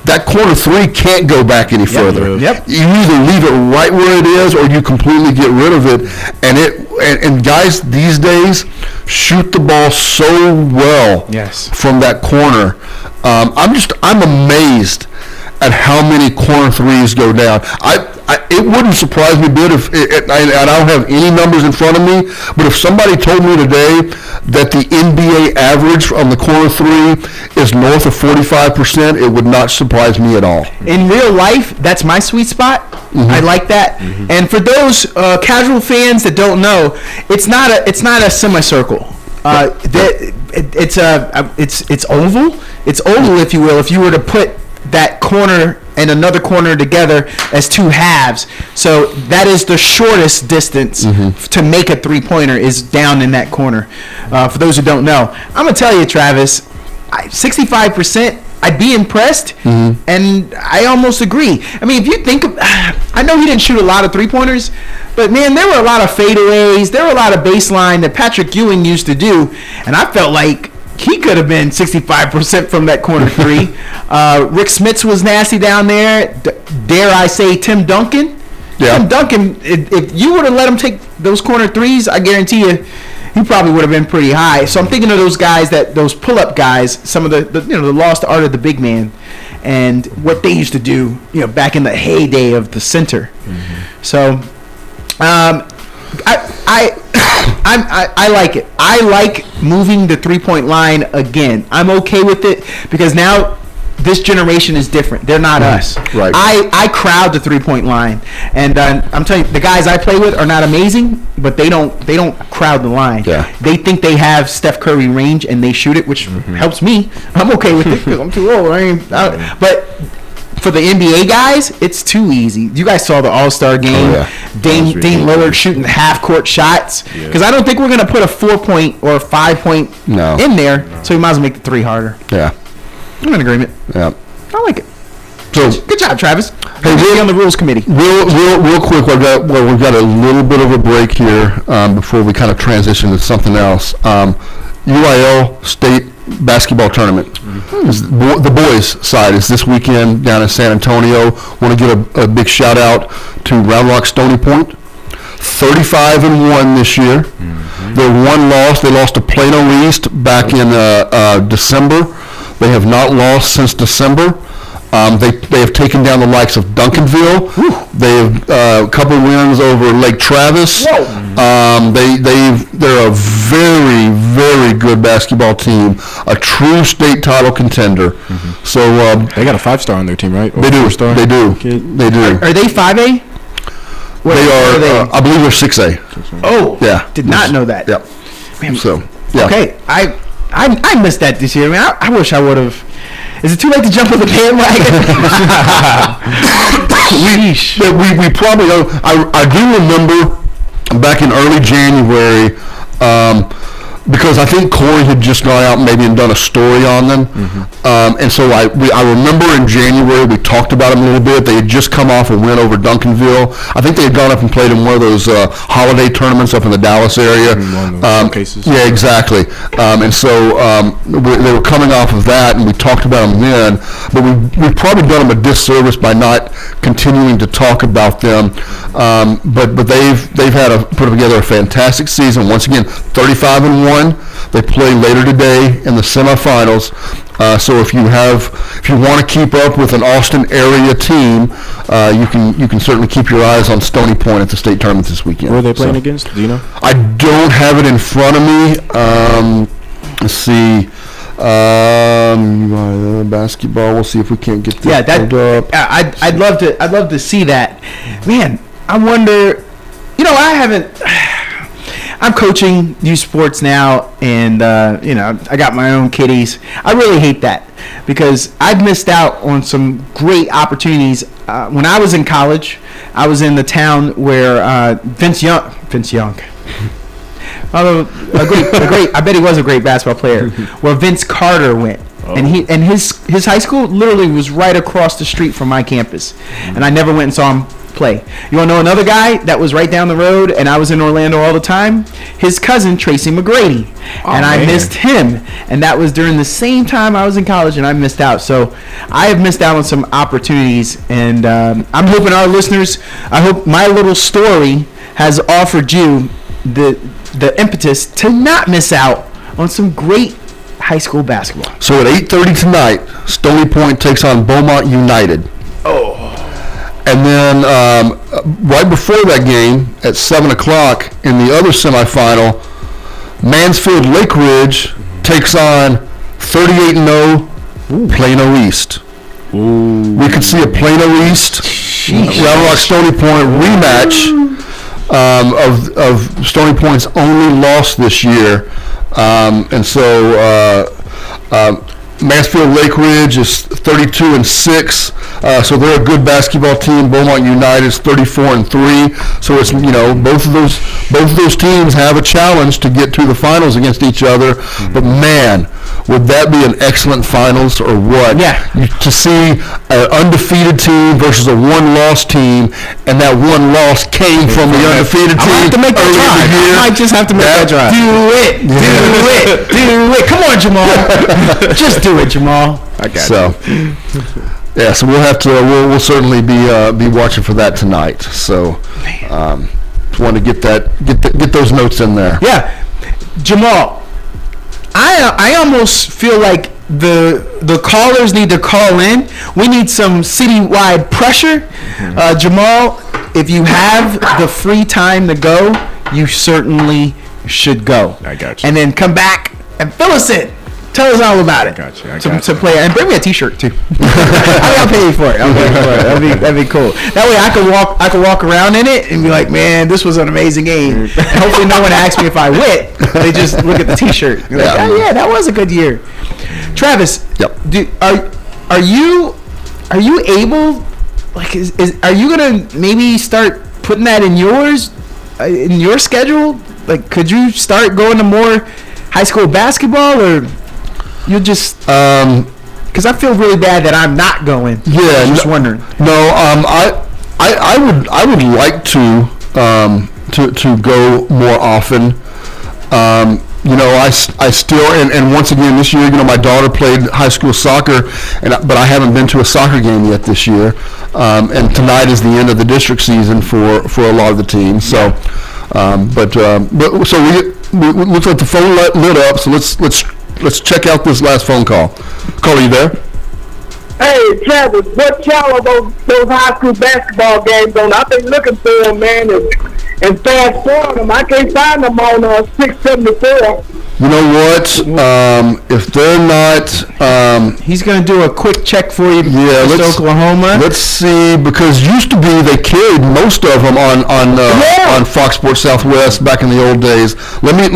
That corner 3 can't go back any further. Yep. You either leave it right where it is, or you completely get rid of it. And guys these days shoot the ball so well. Yes. From that corner. I'm amazed at how many corner threes go down. It wouldn't surprise me a bit if, I don't have any numbers in front of me, but if somebody told me today that the NBA average on the corner three is north of 45%, it would not surprise me at all. In real life, that's my sweet spot. I like that. And for those casual fans that don't know, it's not a semicircle. It's oval. It's oval, if you will. If you were to put that corner and another corner together as two halves, so that is the shortest distance to make a three-pointer is down in that corner. For those who don't know, I'm gonna tell you, Travis, 65%. I'd be impressed, and I almost agree. I mean, if you think of, I know he didn't shoot a lot of three-pointers, but, man, there were a lot of fadeaways. There were a lot of baseline that Patrick Ewing used to do, and I felt like he could have been 65% from that corner three. Rick Smits was nasty down there. Dare I say Tim Duncan? Yeah. Tim Duncan, if you would have let him take those corner threes, I guarantee you, he probably would have been pretty high. So I'm thinking of those guys, those pull-up guys, some of the lost art of the big man, and what they used to do, back in the heyday of the center. So, I like it. I like moving the 3-point line again. I'm okay with it because now this generation is different. They're not us. Right. I crowd the 3-point line, and I'm telling you, the guys I play with are not amazing, but they don't crowd the line. Yeah. They think they have Steph Curry range, and they shoot it, which helps me. I'm okay with it because I'm too old. But for the NBA guys, it's too easy. You guys saw the All-Star game. Oh, yeah. Dean Lillard shooting half-court shots. Because I don't think we're going to put a 4-point or a 5-point in there, so we might as well make the 3 harder. Yeah. I'm in agreement. Yeah. I like it. So Good job, Travis. Hey, Be on the rules committee. real quick, we've got a little bit of a break here before we kind of transition to something else. UIL State Basketball Tournament. The boys' side is this weekend down in San Antonio. Want to give a big shout out to Round Rock Stony Point. 35-1 this year. Their one loss, they lost to Plano East back in December. They have not lost since December. They have taken down the likes of Duncanville. They have a couple wins over Lake Travis. They're a very, very good basketball team, a true state title contender. So They got a 5-star on their team, right? Or they do. 4-star? They do. Okay. They do. Are they 5A? They are. I believe they're 6A. Oh, Yeah. did not know that. Yep. Man, So yeah. Okay, I missed that this year. Man, I wish I would have. Is it too late to jump on the bandwagon? we probably don't. I do remember back in early January, because I think Corey had just gone out maybe and done a story on them, and so I remember in January we talked about them a little bit. They had just come off a win over Duncanville. I think they had gone up and played in one of those holiday tournaments up in the Dallas area. One of those showcases. Yeah, exactly. And so they were coming off of that, and we talked about them then. But we've probably done them a disservice by not continuing to talk about them. But they've had put together a fantastic season. Once again, 35-1. They play later today in the semifinals. So if you want to keep up with an Austin area team, you can certainly keep your eyes on Stony Point at the state tournament this weekend. Who are they playing against? Do you know? I don't have it in front of me. Let's see. Basketball. We'll see if we can't get that. Yeah, I'd love to see that. Man, I wonder. I haven't. I'm coaching youth sports now, and I got my own kiddies. I really hate that because I've missed out on some great opportunities. When I was in college, I was in the town where Vince Young, although a great, I bet he was a great basketball player. Where Vince Carter went. And his high school literally was right across the street from my campus, and I never went and saw him play. You want to know another guy that was right down the road, and I was in Orlando all the time? His cousin Tracy McGrady, and I missed him, and that was during the same time I was in college, and I missed out. So I have missed out on some opportunities, and I'm hoping our listeners, I hope my little story has offered you the impetus to not miss out on some great high school basketball. So at 8:30 tonight, Stony Point takes on Beaumont United. Oh. And then right before that game, at 7 o'clock, in the other semifinal, Mansfield Lake Ridge takes on 38-0 Plano East. Ooh. We could see a Plano East, Round Rock Stony Point rematch of Stony Point's only loss this year. And so Mansfield Lake Ridge is 32-6, so they're a good basketball team. Beaumont United is 34-3, so it's both of those teams have a challenge to get to the finals against each other. But man, would that be an excellent finals or what? Yeah. To see an undefeated team versus a one-loss team, and that one loss came from the undefeated team. I have to make that early in the drive. year. I might just have to make that drive. Do it. Come on, Jamal. Just do it, Jamal. I got So, yeah, so we'll have to. We'll certainly be watching for that tonight. So, just want to get those notes in there. Yeah, Jamal. I almost feel like the callers need to call in. We need some citywide pressure. Jamal, if you have the free time to go, you certainly should go. I got you. And then come back and fill us in. Tell us all about it. I got you. To play, and bring me a T-shirt too. I'll pay you for it. That'd be cool. That way I could walk around in it and be like, man, this was an amazing game. And hopefully no one asks me if I win. They just look at the T-shirt. Like, oh yeah, that was a good year. Travis, Yep. Are you able? Like, are you gonna maybe start putting that in your schedule? Like, could you start going to more high school basketball, or you just? Because I feel really bad that I'm not going. Yeah, I was just wondering. No, I would like to go more often. I still and once again this year, my daughter played high school soccer, but I haven't been to a soccer game yet this year. And tonight is the end of the district season for a lot of the teams. So, but so we looks like the phone lit up. So let's check out this last phone call. Caller, you there? Hey, Travis, what channel those high school basketball games on? I've been looking for them, man, and fast forward them. I can't find them on 674. You know what? If they're not, He's gonna do a quick check for you. Yeah, East let's- Oklahoma. let's see, because used to be they carried most of them on Fox Sports Southwest back in the old days. Let me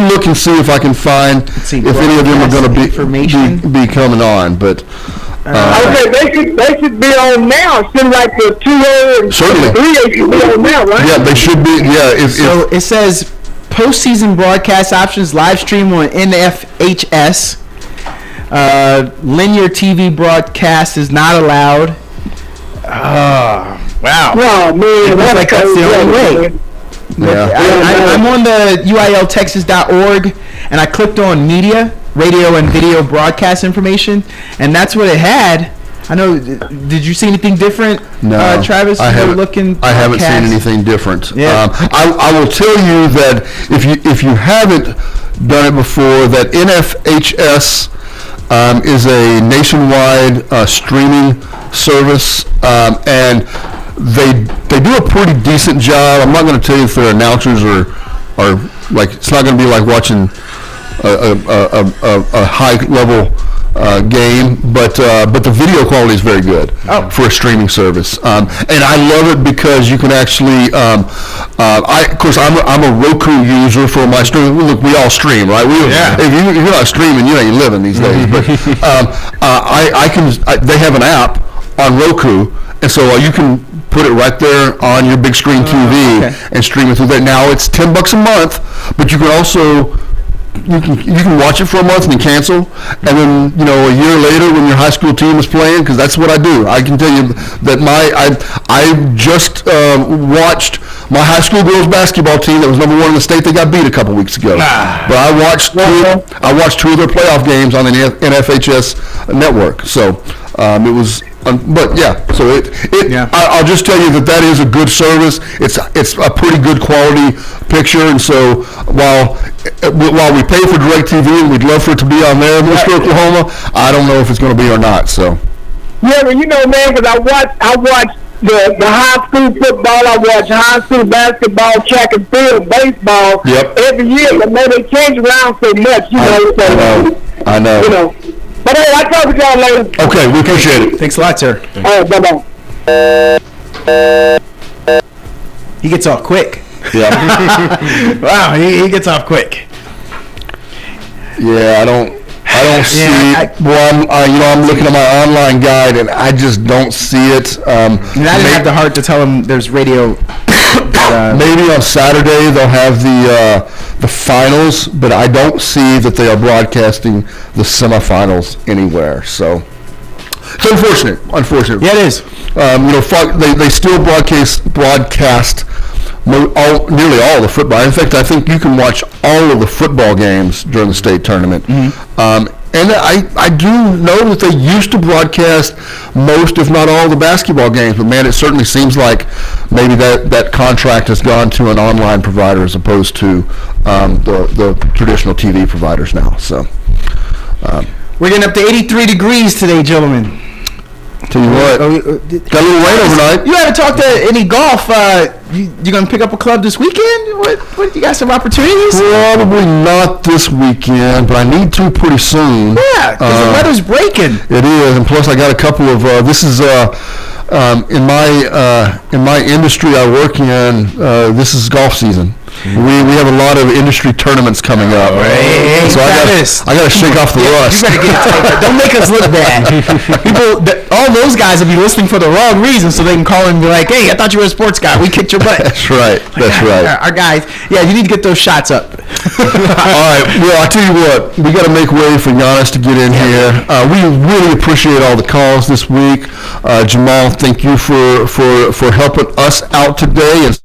look and see if I can find see, if any of them are going to information. be coming on. But Okay, they should be on now. It seems like the 2 and Certainly. 3 they should be on now, right? yeah, they should be. Yeah, So it says postseason broadcast options, live stream on NFHS. Linear TV broadcast is not allowed. Wow. Oh, man, Looks like that's the only way. yeah. I'm on the UILtexas.org, and I clicked on media, radio and video broadcast information, and that's what it had. I know. Did you see anything different, No, Travis? I You were haven't. looking I haven't seen broadcast? anything different. Yeah. I will tell you that if you haven't done it before, that NFHS is a nationwide streaming service, and they do a pretty decent job. I'm not going to tell you if their announcers are like, it's not going to be like watching a high level game, but the video quality is very good for a streaming service, and I love it because you can actually. Of course, I'm a Roku user for my stream. Look, we all stream, right? If you're not streaming, you ain't living these days. But they have an app on Roku, and so you can put it right there on your big screen TV and stream it through there. Now it's $10 a month, but you can also. You can watch it for a month and then cancel, and then a year later when your high school team is playing, because that's what I do. I can tell you that I just watched my high school girls basketball team that was number 1 in the state. They got beat a couple weeks ago, but I watched two of their playoff games on the NFHS network. So it was. But yeah, so I'll just tell you that is a good service. It's a pretty good quality picture, and so while while we pay for DirecTV and we'd love for it to be on there in Mr. Oklahoma, I don't know if it's going to be or not. So. Yeah, but you know, man, because I watch the high school football, I watch high school basketball, track and field, baseball. Yep. Every year, but man, they change around so much, you know. I know. You know. But hey, I'll talk with y'all later. Okay, we appreciate it. Thanks a lot, sir. All right, bye-bye. He gets off quick. Yeah. Wow, he gets off quick. Yeah, I don't see. I'm looking at my online guide and I just don't see it. And I didn't have the heart to tell him there's radio. Maybe on Saturday they'll have the finals, but I don't see that they are broadcasting the semifinals anywhere. So it's unfortunate. Yeah, it is. They still broadcast nearly all the football. In fact, I think you can watch all of the football games during the state tournament. Mm-hmm. And I do know that they used to broadcast most, if not all, the basketball games. But man, it certainly seems like maybe that contract has gone to an online provider as opposed to the traditional TV providers now. So we're getting up to 83 degrees today, gentlemen. Tell you what, got a little rain overnight. You haven't talked to any golf. You gonna pick up a club this weekend? What you got some opportunities? Probably not this weekend, but I need to pretty soon. Yeah, because the weather's breaking. It is, and plus I got a couple of. This is in my industry I work in. This is golf season. We have a lot of industry tournaments coming up. Hey, so I got to shake off the rust. You better get don't make us look bad. All those guys will be listening for the wrong reason, so they can call and be like, "Hey, I thought you were a sports guy. We kicked your butt." That's right. Our guys, you need to get those shots up. All right. Well, I tell you what, we got to make way for Giannis to get in here. We really appreciate all the calls this week. Jamal, thank you for helping us out today. And